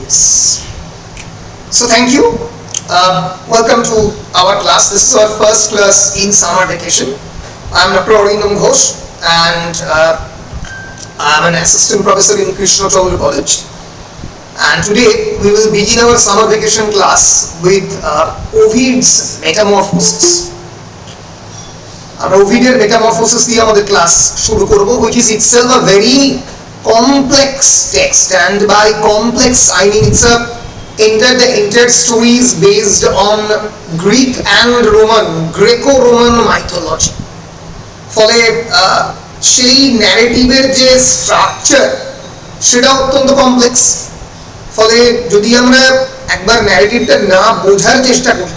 Yes. So thank you. Welcome to our class. This is our first class in summer vacation. I'm Dr. Arindam Ghosh and I'm an assistant professor in Krishna Chandra College. And today we will begin our summer vacation class with Ovid's Metamorphoses. আমরা ওভিডের metamorphosis দিয়ে আমাদের class শুরু করব, which is itself a very complex text, and by complex I mean it's a the entire story is based on Greek and Roman, Greco-Roman mythology. ফলে সেই ন্যারেটিভের যে structure সেটা অত্যন্ত কমপ্লেক্স। ফলে যদি আমরা একবার ন্যারেটিভটা না বোঝার চেষ্টা করি,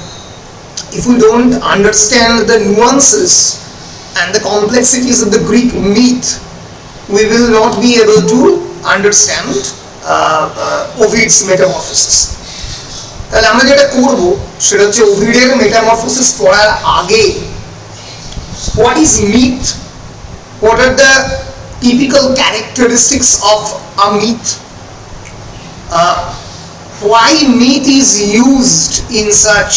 if we don't understand the nuances and the complexities of the Greek myth, we will not be able to understand Ovid's Metamorphoses. তাহলে আমরা যেটা করব সেটা হচ্ছে ওভিডের মেটামরফোসিস পড়ার আগে what is myth, what are the typical characteristics of a myth, why myth is used in such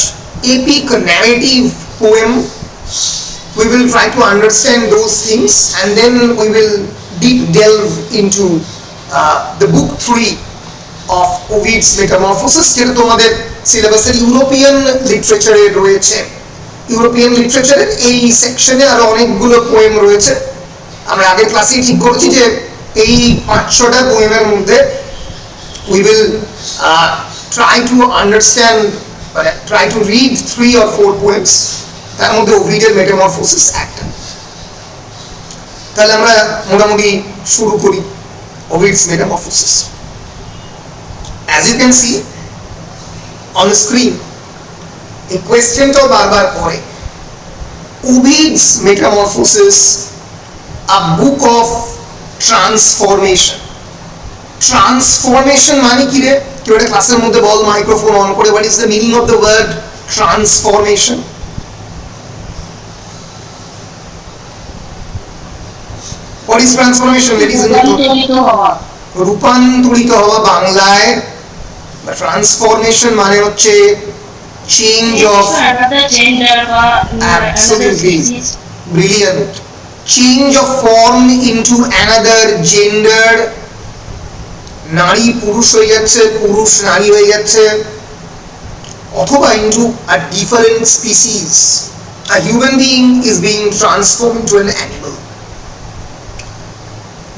epic narrative poem. We will try to understand those things and then we will deep delve into the book 3 of Ovid's Metamorphoses, যেটা তোমাদের সিলেবাসের European লিটারেচারে রয়েছে। European লিটারেচারের এই সেকশনে আরো অনেকগুলো poem রয়েছে। আমরা আগের ক্লাসেই ঠিক করেছি যে এই 5-6টা পোয়েমের মধ্যে we will try to understand, try to read 3 or 4 poems. তার মধ্যে ওভিডের মেটামরফোসিস একটা। তাহলে আমরা মোটামুটি শুরু করি Ovid's Metamorphoses. As you can see on the screen, এই কোয়েশ্চেনটাও বারবার পড়ে, Ovid's Metamorphoses, a book of transformation. Transformation মানে কি রে? কেউ একটা ক্লাসের মধ্যে বল, মাইক্রোফোন অন করে, what is the meaning of the word transformation? What is transformation, ladies and gentlemen? রূপান্তরিত হওয়া বাংলায়। ট্রান্সফরমেশন মানে হচ্ছে change of, absolutely brilliant, change of form into another gender. নারী পুরুষ হয়ে যাচ্ছে, পুরুষ নারী হয়ে যাচ্ছে, অথবা into a different species. A human being is being transformed into an animal.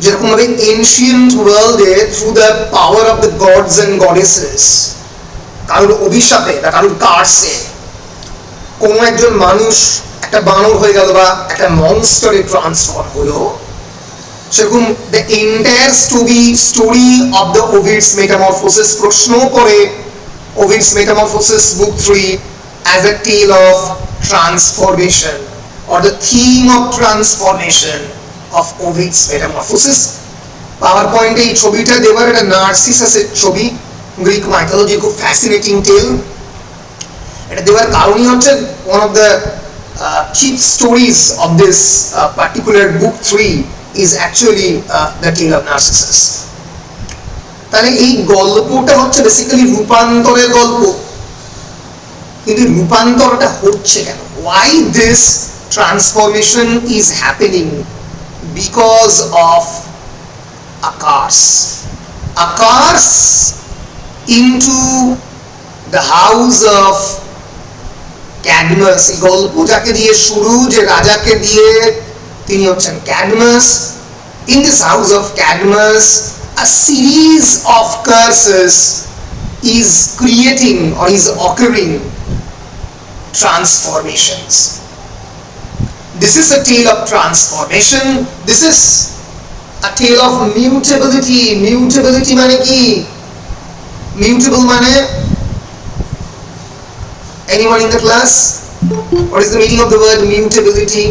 যেরকম ভাবে এনশিয়েন্ট ওয়ার্ল্ডে through the power of the gods and goddesses, কারোর অভিশাপে বা কারোর কার্সে কোনো একজন মানুষ একটা বানর হয়ে গেল বা একটা মনস্টারে ট্রান্সফর্ম হলো, সেরকম the entire story of the Ovid's Metamorphoses প্রশ্ন করে Ovid's Metamorphoses book 3 as a tale of transformation or the theme of transformation of Ovid's Metamorphoses. পাওয়ার পয়েন্টে এই ছবিটা দেওয়ার একটা নার্সিসাসের ছবি, গ্রিক মাইথোলজি, খুব ফ্যাসিনেটিং টেল। এটা দেওয়ার কারণই হচ্ছে one of the chief stories of this particular book 3 is actually the tale of Narcissus. তাহলে এই গল্পটা হচ্ছে বেসিক্যালি রূপান্তরের গল্প। কিন্তু রূপান্তরটা হচ্ছে কেন? Why this transformation is happening? Because of a curse. A curse into the house of Cadmus. এই গল্প যাকে দিয়ে শুরু, যে রাজাকে দিয়ে, তিনি হচ্ছেন Cadmus. In this house of Cadmus, a series of curses is creating or is occurring transformations. This is a tale of transformation. This is a tale of mutability. Mutability মানে কি? Mutable মানে, anyone in the class? What is the meaning of the word mutability?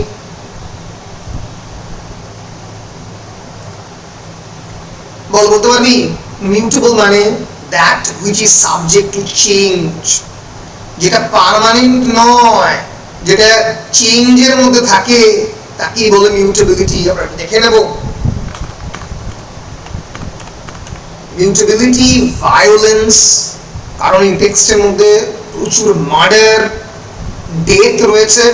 বলতে পারবি? Mutable মানে that which is subject to change, যেটা permanent নয়, যেটা চেঞ্জের মধ্যে থাকে, তাকেই বলে মিউটেবিলিটি। আমরা দেখে নেব মিউটেবিলিটি, ভায়োলেন্স, কারণ এই টেক্সটের মধ্যে প্রচুর মার্ডার, ডেথ রয়েছে।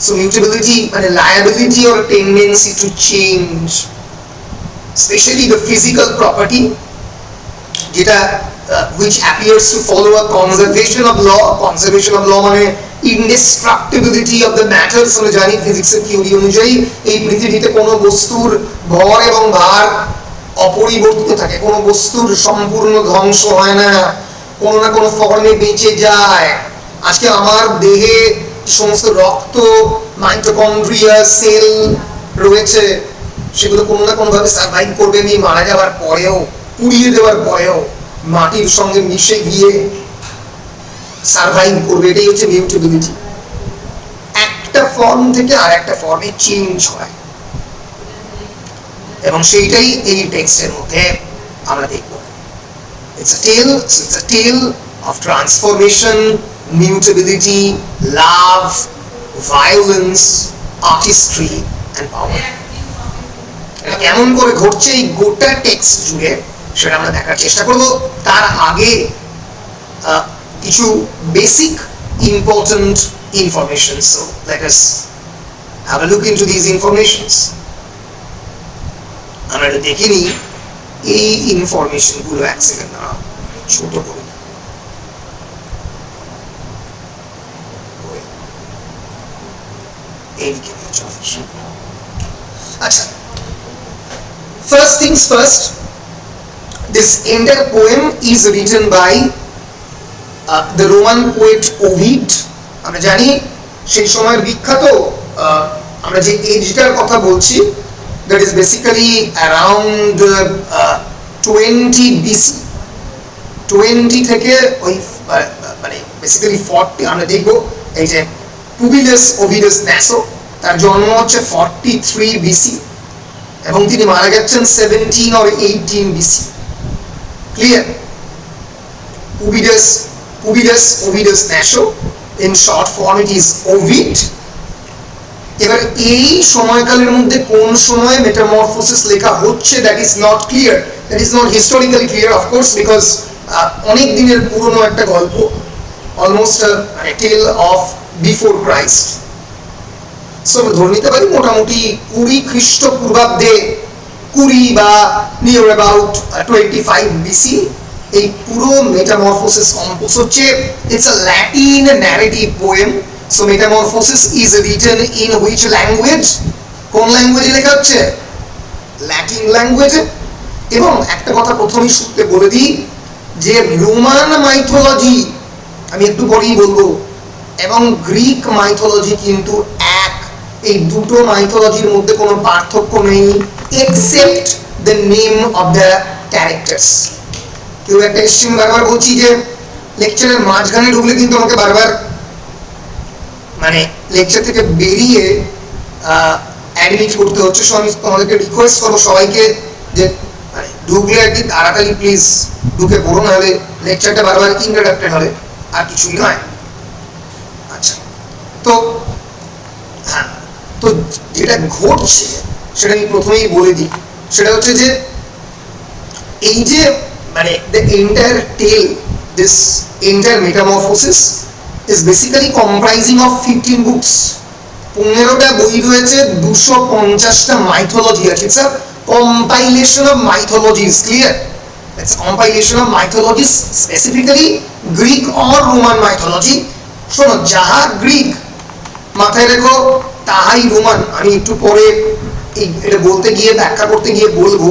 সো মিউটেবিলিটি মানে liability or tendency to change, specially the physical property, যেটা which appears to follow a conservation of law. Conservation of law মানে indestructibility of the matters. আমরা জানি ফিজিক্সের থিওরি অনুযায়ী এই পৃথিবীতে কোনো বস্তুর ভর এবং ভার অপরিবর্তিত থাকে, কোনো বস্তুর সম্পূর্ণ ধ্বংস হয় না, কোনো না কোনো ফর্মে বেঁচে যায়। আজকে আমার দেহে সমস্ত রক্ত, মাইটোকন্ড্রিয়া, সেল রয়েছে, সেগুলো কোনো না কোনোভাবে সার্ভাইভ করবে আমি মারা যাওয়ার পরেও, পুড়িয়ে দেওয়ার পরেও মাটির সঙ্গে মিশে গিয়ে সার্ভাইভ করবে। এটাই হচ্ছে মিউটেবিলিটি। একটা ফর্ম থেকে আর একটা ফর্মে চেঞ্জ হয়, এবং সেইটাই এই টেক্সটের মধ্যে আমরা দেখব। It's a tale of transformation, mutability, love, violence, artistry and power. এটা কেমন করে ঘটছে এই গোটা টেক্সট জুড়ে সেটা আমরা দেখার চেষ্টা করব। তার আগে কিছু basic important information, so let us have a look into this informations. আমরা এটা দেখে নিই এই ইনফরমেশন গুলো। এক সেকেন্ড না, ছোট করে এইদিকে আচ্ছা, first things first, this entire poem is written by the Roman poet Ovid. আমরা জানি সেই সময়ের বিখ্যাত, আমরা যে এজটার কথা বলছি, that is basically around 20 BC, 20 থেকে ওই মানে বেসিক্যালি 40 আমরা দেখব। এই যে Publius Ovidus Naso, তার জন্ম হচ্ছে 43 BC এবং তিনি মারা গেছেন 17 or 18 BC। Clear? Publius Ovidus Naso, in short form it is Ovid। এবার এই সময়কালের মধ্যে কোন সময় মেটামরফোসিস লেখা হচ্ছে that is not clear, that is not historically clear of course, because অনেক দিনের পুরনো একটা গল্প, almost a tale of before Christ। So ধরে নিতে পারি মোটামুটি 20 খ্রিস্টপূর্বাব্দে, 20 বা নিয়ার অ্যাবাউট 25 BC এই পুরো মেটামরফোসিস কম্পোজ হচ্ছে। It's a Latin narrative poem. So metamorphosis is written in which language? কোন ল্যাঙ্গুয়েজে লেখা হচ্ছে? ল্যাটিন ল্যাঙ্গুয়েজে। এবং একটা কথা প্রথমেই শুরুতে বলে দিই যে রোমান মাইথোলজি, আমি একটু পরেই বলবো, এবং গ্রিক মাইথোলজি কিন্তু এক। এই দুটো মাইথোলজির মধ্যে কোনো পার্থক্য নেই, except the name of the characters. কেউ একটা এসছি, বারবার বলছি যে লেকচারের মাঝখানে ঢুকলে কিন্তু আমাকে বারবার মানে লেকচার থেকে বেরিয়ে অ্যাডমিট করতে হচ্ছে। সো আমি তোমাদেরকে রিকোয়েস্ট করবো সবাইকে যে মানে ঢুকলে আর কি তাড়াতাড়ি প্লিজ ঢুকে পড়ো, না হলে লেকচারটা বারবার ইন্টারাপ্টেড হবে, আর কিছুই নয়। আচ্ছা, তো হ্যাঁ, তো যেটা ঘটছে সেটা আমি প্রথমেই বলে দিই। সেটা হচ্ছে যে এই যে মানে the entire tale, this entire metamorphosis is basically comprising of 15 books. 15টা বই রয়েছে, 250টা মাইথোলজি আছে। It's a compilation of mythologies, clear? It's a compilation of mythologies, specifically Greek or Roman mythology. শোনো, যাহা গ্রিক মাথায় রেখো তাহাই রোমান। আমি একটু পরে এটা বলতে গিয়ে, ব্যাখ্যা করতে গিয়ে বলবো।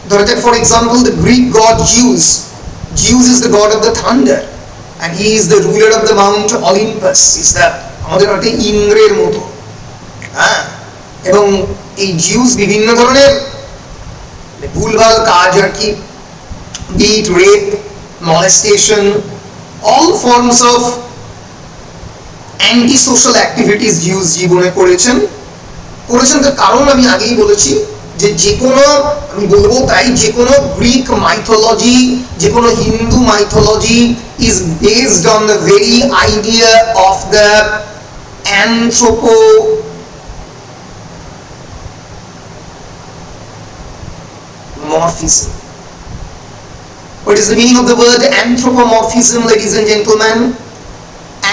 ধরে যাক, for example, the Greek god Zeus. Zeus is the god of the thunder and he is the ruler of the Mount Olympus. Is the আমাদের একটা ইন্দ্রের মতো, হ্যাঁ। এবং এই জিউস বিভিন্ন ধরনের ভুলভাল কাজ আর কি, beat, rape, molestation, all forms of anti-social activities Zeus জীবনে করেছেন। তার কারণ আমি আগেই বলেছি যে যে কোনো, আমি বলবো তাই, যে কোনো গ্রিক মাইথোলজি, যে কোনো Hindu mythology is based on the very idea of the anthropomorphism. What is the meaning of the word anthropomorphism, ladies and gentlemen?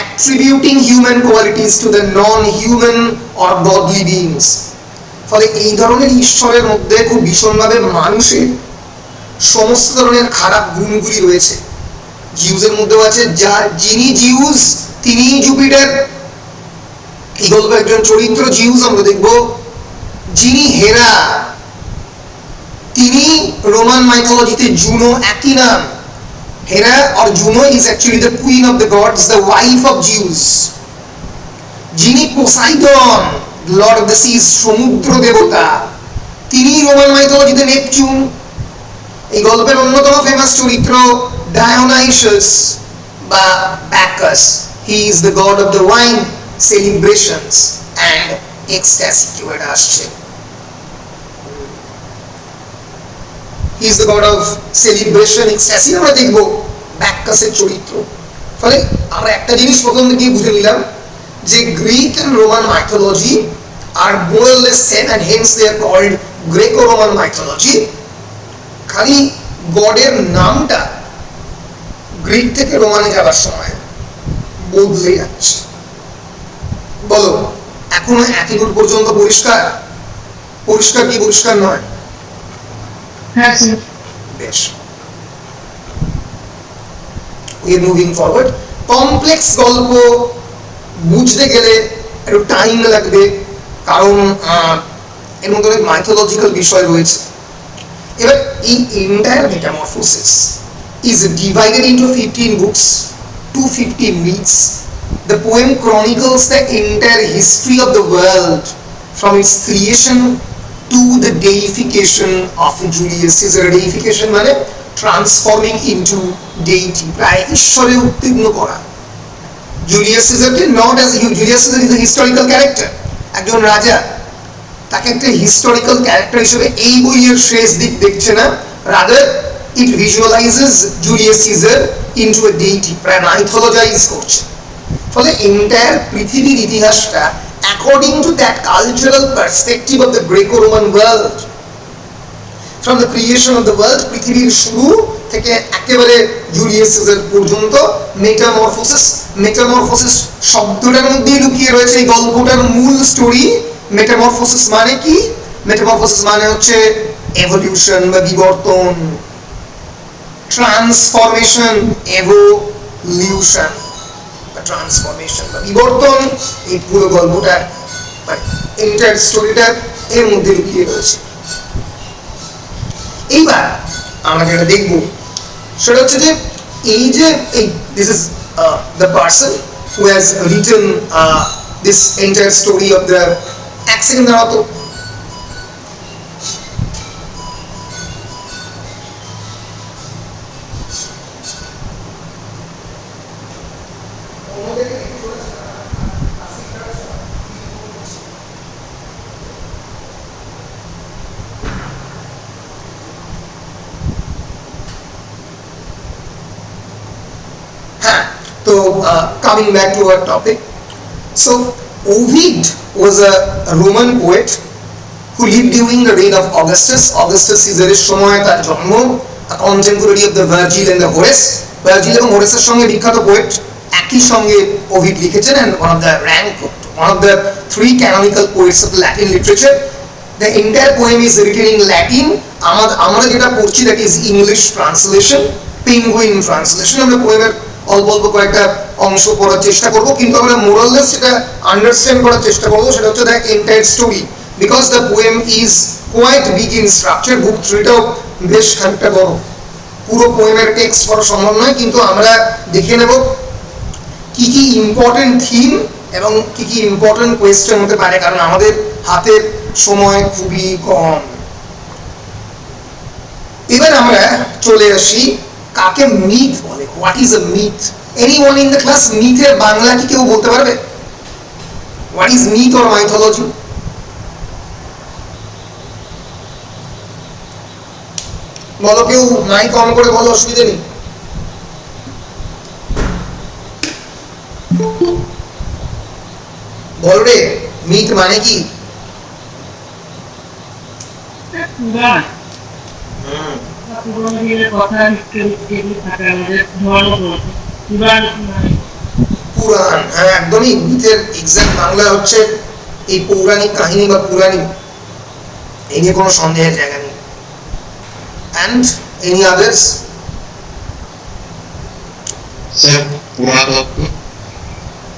Attributing human qualities to the non-human or godly beings. ফলে এই ধরনের ঈশ্বরের মধ্যে খুব ভীষণভাবে মানুষের সমস্ত ধরনের খারাপ গুণগুলি রয়েছে। জিউসের মধ্যেও আছে, যিনি জিউস তিনি জুপিটার। এই গল্প একজন চরিত্র জিউস আমরা দেখব। যিনি হেরা তিনি রোমান মাইথোলজিতে জুনো, একই নাম। হেরা or Juno is actually the queen of the gods, the wife of Zeus. যিনি পোসাইডন, লর্ড অফ দ্য সিজ, সমুদ্র দেবতা, তিনি রোমান মাইথোলজিতে নেপচুন। এই গল্পের অন্যতম ফেমাস চরিত্র ডায়োনাইসাস বা Bacchus. He is the god of the wine, celebrations and ecstasy. Keyword আসছে, he is the god of celebration, ecstasy আমরা দেখব ব্যাকাসের চরিত্র। ফলে আমরা একটা জিনিস প্রথম থেকে বুঝে নিলাম যে গ্রিক অ্যান্ড রোমান মাইথোলজি আর more or less same and hence they are called Greco-Roman mythology. খালি গডের নামটা গ্রিক থেকে রোমানে যাওয়ার সময় বদলে যাচ্ছে। বলো, এখনো একই দূর পর্যন্ত পরিষ্কার? পরিষ্কার কি পরিষ্কার নয়? হ্যাঁ স্যার। বেশ, we are moving forward. Complex গল্প বুঝতে গেলে একটু টাইম লাগবে, কারণ এর মধ্যে অনেক মাইথোলজিক্যাল বিষয় রয়েছে। এবার এই entire metamorphosis is divided into 15 books, 250 myths. The poem chronicles the entire history of the world from its creation to the deification of Julius Caesar. Deification মানে ট্রান্সফর্মিং ইনটু ডেইটি, প্রায় ঈশ্বরে উত্তীর্ণ করা। জুলিয়াস সিজারকে not as Julius Caesar is a historical character, একজন রাজা, তাকে একটা হিস্টোরিক্যাল ক্যারেক্টার হিসেবে এই বইয়ের শেষ দিক দেখছে না, rather it ভিজুয়ালাইজেস Julius caesar into a deity, প্রায় মাইথোলজাইজ করছে। ফলে এন্টায়ার পৃথিবীর ইতিহাসটা according to that cultural perspective of the Graeco-Roman world, from the creation of the world, পৃথিবীর শুরু থেকে একেবারে জুলিয়াস সিজার পর্যন্ত মেটামরফোসিস। মেটামরফোসিস শব্দটার মধ্যেই লুকিয়ে রয়েছে এই গল্পটার মূল স্টোরি। মেটামরফোসিস মানে কি? মেটামরফোসিস মানে হচ্ছে এভলিউশন বা বিবর্তন, ট্রান্সফরমেশন, এভোলিউশন বা ট্রান্সফরমেশন বা বিবর্তন। এই পুরো গল্পটা এন্টায়ার স্টোরিটা এর মধ্যে লুকিয়ে রয়েছে। এইবার আমরা যেটা দেখব সেটা হচ্ছে যে এই যে this is the person who has written this entire story of the, এক সেকেন্ড দাঁড়াও তো, coming back to our topic. So Ovid was a Roman poet who lived during the reign of Augustus. Augustus Caesar's সময় তার জন্ম, a contemporary of the Virgil and the Horace. Virgil এবং হোরেসের সঙ্গে বিখ্যাত poet একই সঙ্গে ওভিড লিখেছেন, and one of the three canonical poets of Latin literature. The entire poem is written in Latin. আমরা যেটা পড়ছি that is English translation, Penguin translation. আমরা পোয়েমের অল্প অল্প কয়েকটা অংশ পড়ার চেষ্টা করব, কিন্তু আমরা মোরাললেস সেটা আন্ডারস্ট্যান্ড করার চেষ্টা করব। সেটা হচ্ছে the entire story, because the poem is quite big in structure. Book 3টাও বেশ খানিকটা বড়, পুরো পোয়েমের টেক্সট পড়া সম্ভব নয়, কিন্তু আমরা দেখে নেব কি কি ইম্পর্টেন্ট থিম এবং কি কি ইম্পর্টেন্ট কোয়েশ্চেন হতে পারে, কারণ আমাদের হাতের সময় খুবই কম। এবার আমরা চলে আসি কাকে মিথ বলে। What is a myth? Anyone in the class মিথের বাংলা কি কেউ বলতে পারবে? What is myth or mythology? বলো, কেউ মাইক অন করে বলো, অসুবিধা নেই। বল রে, মিথ মানে কি? পুরোনো দিনের কথা যেগুলো থাকে আমাদের ধর্মগ্রন্থ পুরাণ পুরাণ, হ্যাঁ একদমই। মিথের এক্সাক্ট বাংলা হচ্ছে এই পৌরাণিক কাহিনী বা পুরাণী। এই নিয়ে কোনো সন্দেহের জায়গা নেই। And any others? স্যার পুরাতত্ত্ব।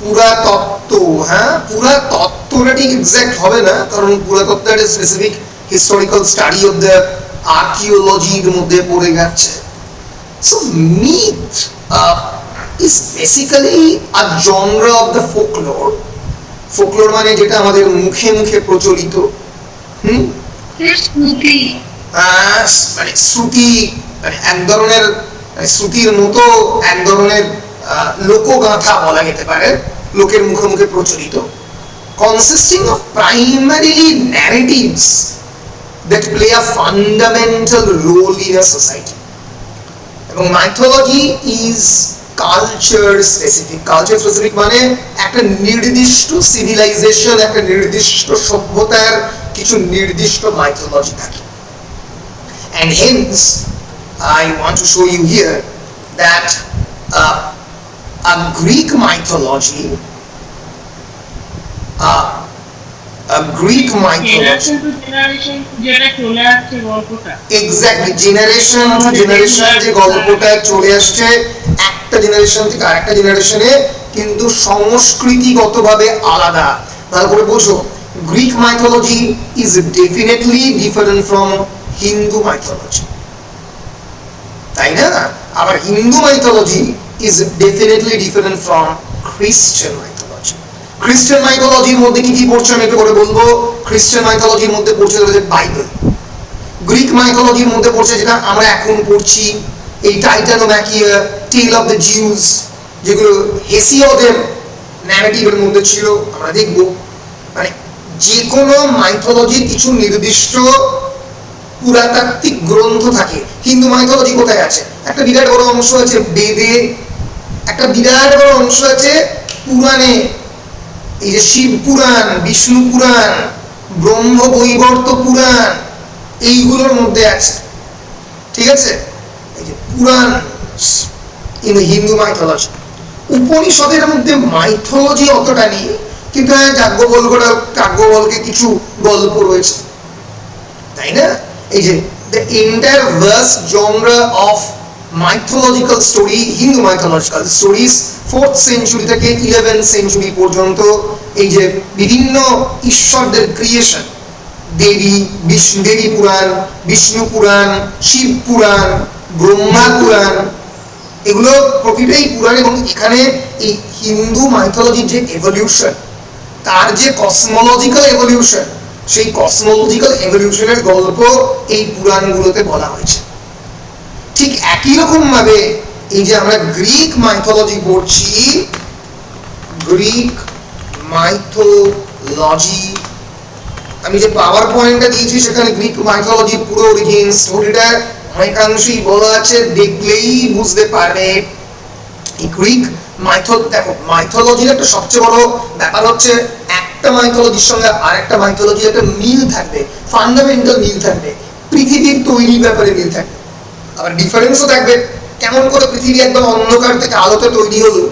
পুরাতত্ত্ব, হ্যাঁ পুরাতত্ত্বটা ঠিক এক্সাক্ট হবে না, কারণ পুরাতত্ত্ব একটা specific historical study of the আর্কিওলজির মধ্যে পড়ে যাচ্ছে। So myth is basically a genre of the folklore. Folklore মানে যেটা আমাদের মুখে মুখে প্রচলিত, স্মৃতি মানে শ্রুতি, মানে এক ধরনের শ্রুতির মতো এক ধরনের লোকগাথা বলা যেতে পারে, লোকের মুখে মুখে প্রচলিত, consisting of primarily narratives that play a fundamental role in a society. এবং mythology is culture specific. Culture specific মানে একটা নির্দিষ্ট সিভিলাইজেশন, একটা নির্দিষ্ট সভ্যতার কিছু নির্দিষ্ট মাইথোলজি থাকে। And hence I want to show you here that a Greek mythology exactly generation to generation যে গল্পটা চলে আসছে একটা জেনারেশন থেকে আরেকটা জেনারেশনে, কিন্তু সংস্কৃতিগতভাবে আলাদা। ভালো করে বোঝো, Greek mythology is definitely different from Hindu mythology, তাই না? আবার Hindu mythology is definitely different from খ্রিস্টান মাইথোলজি। খ্রিস্টান মাইথোলজির মধ্যে কি কি পড়ছে আমি একটু করে বলবো। খ্রিস্টান মাইথোলজির মধ্যে পড়ছে বাইবেল। গ্রিক মাইথোলজির মধ্যে পড়ছে যেটা আমরা এখন পড়ছি, এই টাইটানোম্যাকিয়া, টেল অফ দ্য জিউস, যেগুলো হেসিওদের ন্যারেটিভের মধ্যে ছিল, আমরা দেখব। মানে যে কোনো মাইথোলজির কিছু নির্দিষ্ট পুরাতাত্ত্বিক গ্রন্থ থাকে। হিন্দু মাইথোলজি কোথায় আছে? একটা বিরাট বড় অংশ আছে বেদে, একটা বিরাট বড় অংশ আছে পুরাণে। এই যে শিব পুরাণ, বিষ্ণু পুরাণ, ব্রহ্ম বৈবর্ত পুরাণ, এইগুলোর মধ্যে আছে, ঠিক আছে? এই যে পুরাণ ইন হিন্দু মাইথোলজি। উপনিষদের মধ্যে মাইথোলজি অতটা নেই, কিন্তু হ্যাঁ যাজ্ঞবল্কে কিছু গল্প রয়েছে, তাই না? এই যে the entire vast genre of mythological story, Hindu mythological stories 4th century থেকে 11th century পর্যন্ত, এই যে বিভিন্ন ঈশ্বরদের ক্রিয়েশন, দেবী পুরাণ, বিষ্ণু পুরাণ, শিব পুরাণ, ব্রহ্মা পুরাণ, এগুলো প্রতিটাই পুরাণ। এবং এখানে এই হিন্দু মাইথোলজির যে এভলিউশন, তার যে কসমোলজিক্যাল এভলিউশন, সেই কসমোলজিক্যাল এভলিউশনের গল্প এই পুরাণগুলোতে বলা হয়েছে। ঠিক একই রকম ভাবে এই যে আমরা গ্রিক মাইথোলজি পড়ছি, গ্রিক মাইথোলজি, আমি যে পাওয়ার পয়েন্টটা দিয়েছি সেখানে গ্রিক মাইথোলজির পুরো অরিজিন স্টোরিটা অনেকাংশেই বলা আছে, দেখলেই বুঝতে পারবে। এই গ্রিক দেখো, মাইথোলজির একটা সবচেয়ে বড় ব্যাপার হচ্ছে একটা মাইথোলজির সঙ্গে আরেকটা মাইথোলজির একটা মিল থাকবে, ফান্ডামেন্টাল মিল থাকবে, পৃথিবীর তৈরির ব্যাপারে মিল থাকবে। আবার ডিফারেন্সও থাকবে, কেমন করে পৃথিবী একদম অন্ধকার থেকে আলোতে তৈরি হলো,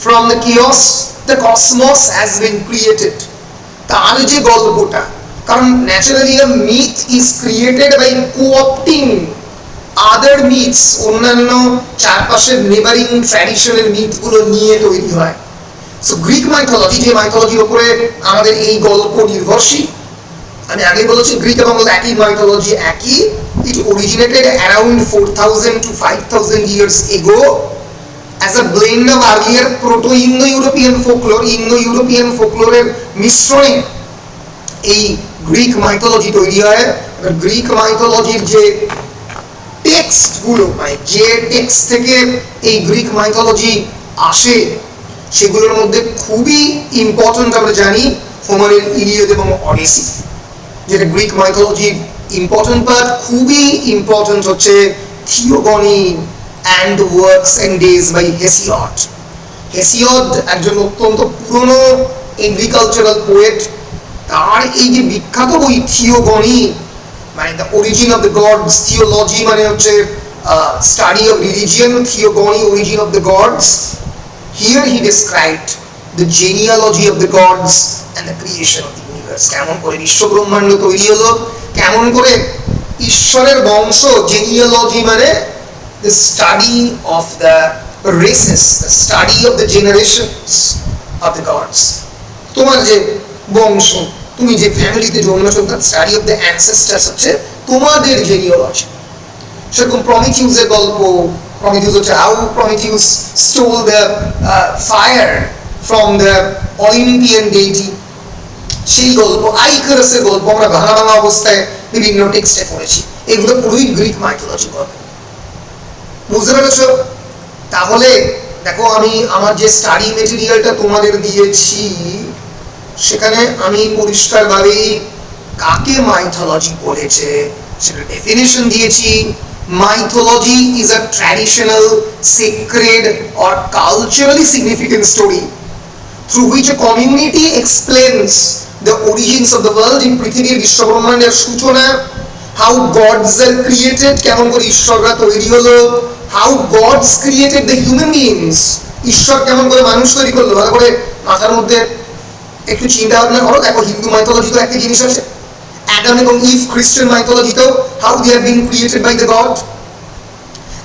from the chaos the cosmos has been created, তার যে গল্পটা। কারণ naturally a myth is created by coopting other myths, অন্যান্য চারপাশের নেবারিং ট্র্যাডিশনের মিথগুলো নিয়ে তৈরি হয়। সো গ্রিক মাইথোলজি, যে মাইথোলজির উপরে আমাদের এই গল্প নির্ভরশীল, আমি আগে বলেছি গ্রিক এবং ল্যাটিন মাইথোলজি একই। ইট originated around 4000 to 5000 years ago as a blend of earlier proto-Indo-European folklore, Indo-European folklore মিশ্রণে এই গ্রিক মাইথোলজি তৈরি হয়। গ্রিক মাইথোলজির যে টেক্সটগুলো, মানে যে টেক্সট থেকে এই গ্রিক মাইথোলজি আসে, সেগুলোর মধ্যে খুবই ইম্পর্টেন্ট আমরা জানি হোমারের ইলিয়াড এবং অডিসি, যেটা গ্রিক মাইথোলজির ইম্পর্টেন্ট পার্ট। খুবই ইম্পর্টেন্ট হচ্ছে Theogony and Works and Days by Hesiod. Hesiod একজন অত্যন্ত পুরনো এগ্রিকালচারাল পোয়েট। তার এই যে বিখ্যাত বই থিওগনি, মানে the origin of the gods, theology মানে হচ্ছে study of religion, Theogony origin of the gods. Here he described the genealogy of the gods and the creation of the universe. কেমন করে বিশ্ব ব্রহ্মাণ্ড তৈরি হলো, কেমন করে ঈশ্বরের বংশ, জেনিয়ালজি মানে the study of the races, the study of the generations of the gods. তোমার যে বংশ, তুমি যে ফ্যামিলিতে জন্মেছো, তার স্টাডি অফ দ্য অ্যানসেস্টার্স হচ্ছে তোমাদের জেনিওলজি। সেরকম প্রমিথিউসের গল্প, প্রমিথিউস হচ্ছে how Prometheus stole the fire from the Olympian deity, সেই গল্প। আইকারাসের গল্প আমরা ভাঙা ভাঙা অবস্থায় বিভিন্ন টেক্সটে পড়েছি। এগুলো পুরোই গ্রিক মাইথোলজি গল্প। বুঝতে পেরেছো? তাহলে দেখো, আমি আমার যে স্টাডি মেটেরিয়ালটা তোমাদের দিয়েছি সেখানে আমি পরিষ্কারভাবে কাকে মাইথোলজি বলেছে সেটা ডেফিনিশন দিয়েছি। Mythology is a traditional, sacred or culturally significant story through which a community explains the origins of the world, in পৃথিবীর বিশ্বব্রহ্মাণ্ডের সূচনা, how gods are created, কেমন করে ঈশ্বররা তৈরি হলো, how gods created the human beings, ঈশ্বর কেমন করে মানুষ তৈরি করলো। ভালো করে মাথার মধ্যে একটু চিন্তা ভাবনা করো। দেখো, হিন্দু মাইথোলজিতেও একটা জিনিস আছে, অ্যাডাম এবং ইভ খ্রিস্টান মাইথোলজিতেও, how they have been created by the god,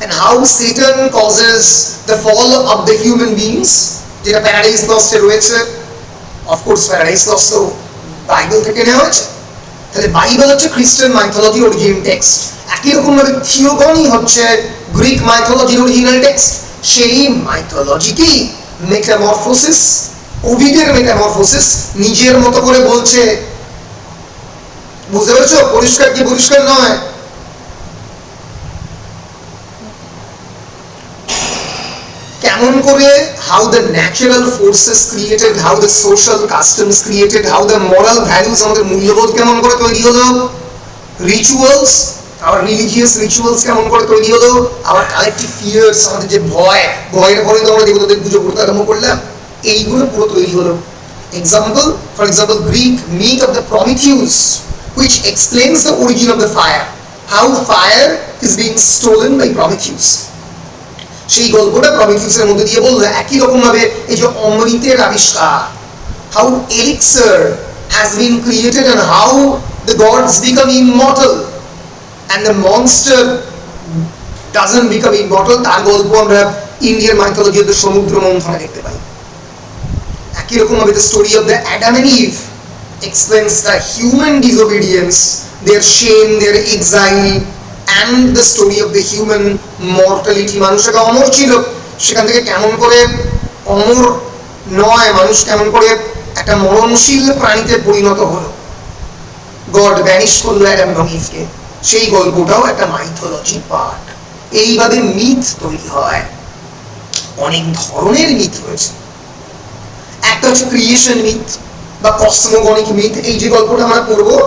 and how Satan causes the fall of the human beings, যেটা প্যারাডাইস লস্টে রয়েছে। অফকোর্স প্যারাডাইস লস্ট তো বাইবেল থেকে নেওয়া হয়েছে। তাহলে বাইবেল হচ্ছে খ্রিস্টান মাইথোলজি অরিজিন টেক্সট। একই রকম ভাবে থিওগনি হচ্ছে গ্রিক মাইথোলজির অরিজিনাল টেক্সট। সেই মাইথোলজিকেই মেটামরফোসিস, ওভিডের মেটামরফোসিস নিজের মতো করে বলছে। বুঝতে পেরেছো? পরিষ্কার কি পরিষ্কার নয়? কেমন করে how the natural forces created, how the social customs created, how the moral values, আমাদের মূল্যবোধ কেমন করে তৈরি হলো, rituals, our religious rituals কেমন করে তৈরি হলো, our collective fears, আমাদের যে ভয়ের পরে তো আমরা দেবতাদের পুজো করতে আরম্ভ করলাম, এইগুলো পুরো তৈরি হলো। For example, Greek myth of the Prometheus, which explains the origin of the fire, how fire is being stolen by Prometheus। সেই গল্পটা প্রমিথিউসের মধ্যে দিয়ে বললো। একই রকম ভাবে এই যে অমৃতের আবিষ্কার, how elixir has been created and how the gods become immortal and the monster doesn't become immortal, তার গল্প আমরা ইন্ডিয়ান মাইথোলজিতে সমুদ্র মন্থনে দেখতে পাই। একই রকম ভাবে the story of the Adam and Eve explains the human disobedience, their shame, their exile, and the story of the human mortality। মানুষের অমর ছিল, সেখান থেকে কেমন করে অমর নয়, মানুষ কেমন করে একটা মরণশীল প্রাণীতে পরিণত হলো, গড ভ্যানিশ করলো অ্যাডাম এবং ইভকে, সেই গল্পটাও একটা মাইথোলজি পার্ট। এইভাবে মিথ তৈরি হয়। অনেক ধরনের মিথ রয়েছে। একটা হচ্ছে ক্রিয়েশন মিথ বা কসমোগনিক মিথ। এই যে গল্পটা আমরা পড়বো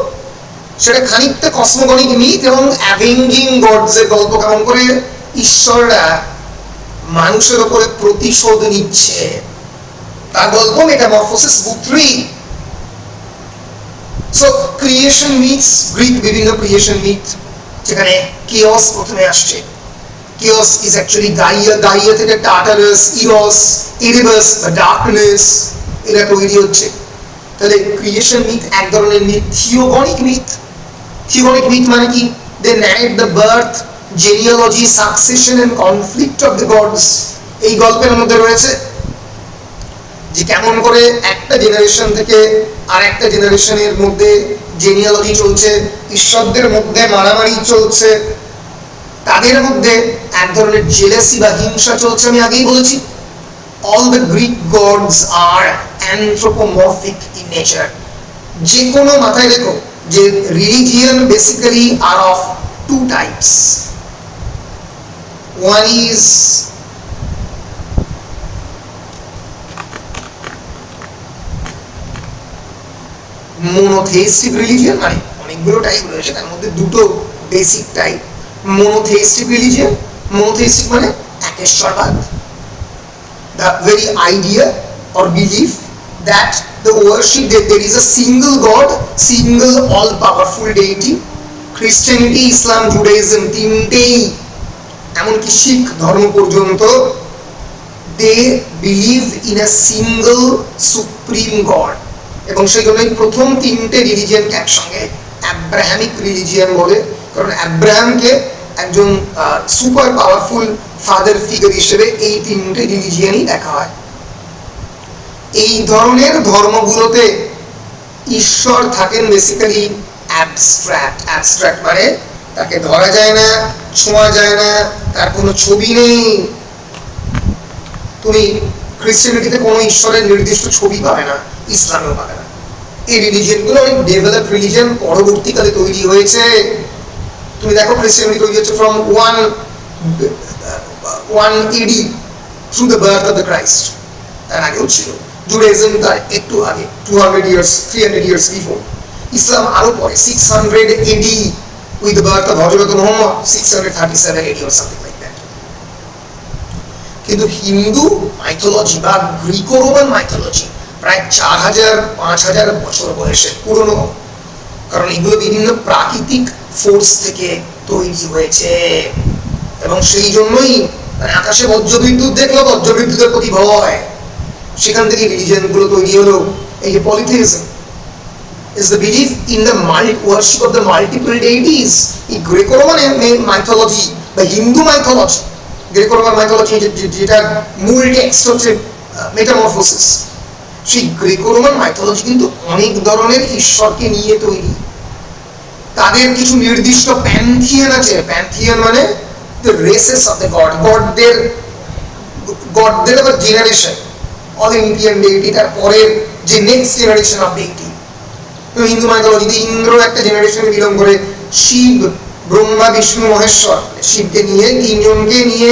সেটা খানিকটা কসমোগনিক মিথ এবং অ্যাভেঞ্জিং গডস এর গল্প, কেমন করে ঈশ্বররা মানুষের উপরে প্রতিশোধ নিচ্ছে, তার গল্প মেটামরফোসিস বুক 3। সো ক্রিয়েশন মিথস, গ্রিক বিভিন্ন ক্রিয়েশন মিথ, যেখানে কেওস প্রথমে আসছে। কেওস ইজ অ্যাকচুয়ালি গাইয়া, গাইয়া থেকে টার্টারাস, ইরস, এরিবাস বা ডার্কনেস এরা তৈরি হচ্ছে। তাহলে ক্রিয়েশন মিথ এক ধরনের মিথ। থিওগনিক মিথ, থিওগনিক মিথ মানে কি? দে narrate the birth, genealogy, succession and conflict of the gods। এই গল্পের মধ্যে রয়েছে যে কেমন করে একটা জেনারেশন থেকে আর একটা জেনারেশনের মধ্যে জেনিয়ালজি চলছে, ঈশ্বরদের মধ্যে মারামারি চলছে, তাদের মধ্যে এক ধরনের জেলাসি বা হিংসা চলছে। আমি আগেই বলেছি all the Greek gods are anthropomorphic in nature। যে কোনো মাথায় রেখো যে religion basically are of two types. One is monotheistic religion, মানে অনেকগুলো টাইপ রয়েছে, তার মধ্যে দুটো basic type. monotheistic religion, monotheistic মানে একেশ্বরবাদ, the very idea or belief that the worship, that there is a single god, single all powerful deity Christianity, ইসলাম, Judaism তিনটেই, এমনকি শিখ ধর্ম পর্যন্ত, they believe in a single supreme god. এবং সেই জন্যই প্রথম তিনটে রিলিজিয়নকে একসঙ্গে অ্যাব্রাহামিক রিলিজিয়ন বলে, কারণ অ্যাব্রাহামকে একজন সুপার পাওয়ারফুল ফাদার ফিগার হিসেবে এই তিনটে রিলিজিয়নই দেখা হয়। এই ধরনের ধর্মগুলোতে ঈশ্বর থাকেন বেসিক্যালি অ্যাবস্ট্রাক্ট মানে তাকে ধরা যায় না, ছোঁয়া যায় না, তার কোনো ছবি নেই। তুমি খ্রিস্টানিটিতে কোনো ঈশ্বরের নির্দিষ্ট ছবি পাবে না, ইসলামেও পাবে না। এই রিলিজিয়নগুলো অনেক ডেভেলপ রিলিজিয়ন পরবর্তীকালে তৈরি হয়েছে। তুমি দেখো খ্রিস্টানিটি তৈরি হচ্ছে from 1 AD through the birth of the Christ. তার আগেও ছিল। জুডাইজম তার একটু আগে, 200 years 300 years বিফোর। ইসলাম আরো পরে 600 AD with the birth of Hazrat Muhammad, 637 AD or something like that. কিন্তু হিন্দু মাইথোলজি বা গ্রিকো রোমান মাইথোলজি প্রায় 4000-5000 বছর বয়সের পুরনো, কারণ এগুলো বিভিন্ন প্রাকৃতিক ফোর্স থেকে তৈরি হয়েছে। এবং সেই জন্যই আকাশে বজ্রবিদ্যুৎ দেখলো, বজ্রবিদ্যুতের প্রতি ভয়, সেখান থেকে রিলিজিয়ন গুলো তৈরি হলো। এই যে পলিথিইজম is the belief in the worship of the multiple deities. এই গ্রেকো রোমান মাইথোলজি বা Hindu mythology, Greco Roman mythology যেটা মূল টেক্সট হচ্ছে মেটামরফোসিস, সেই গ্রেকো রোমান মাইথোলজি কিন্তু অনেক ধরনের ঈশ্বরকে নিয়ে তৈরি। তাদের কিছু নির্দিষ্ট প্যান্থিয়ন আছে। প্যান্থিয়ন মানে the races of the god, গডদের আবার জেনারেশন, অলিম্পিয়ান ডেইটি, তারপরে যে next generation of deity. Hindu মাইথোলজিতে ইন্দ্র একটা জেনারেশনে বিলং করে, শিব, ব্রহ্মা, বিষ্ণু, মহেশ্বর, শিবকে নিয়ে তিনজনকে নিয়ে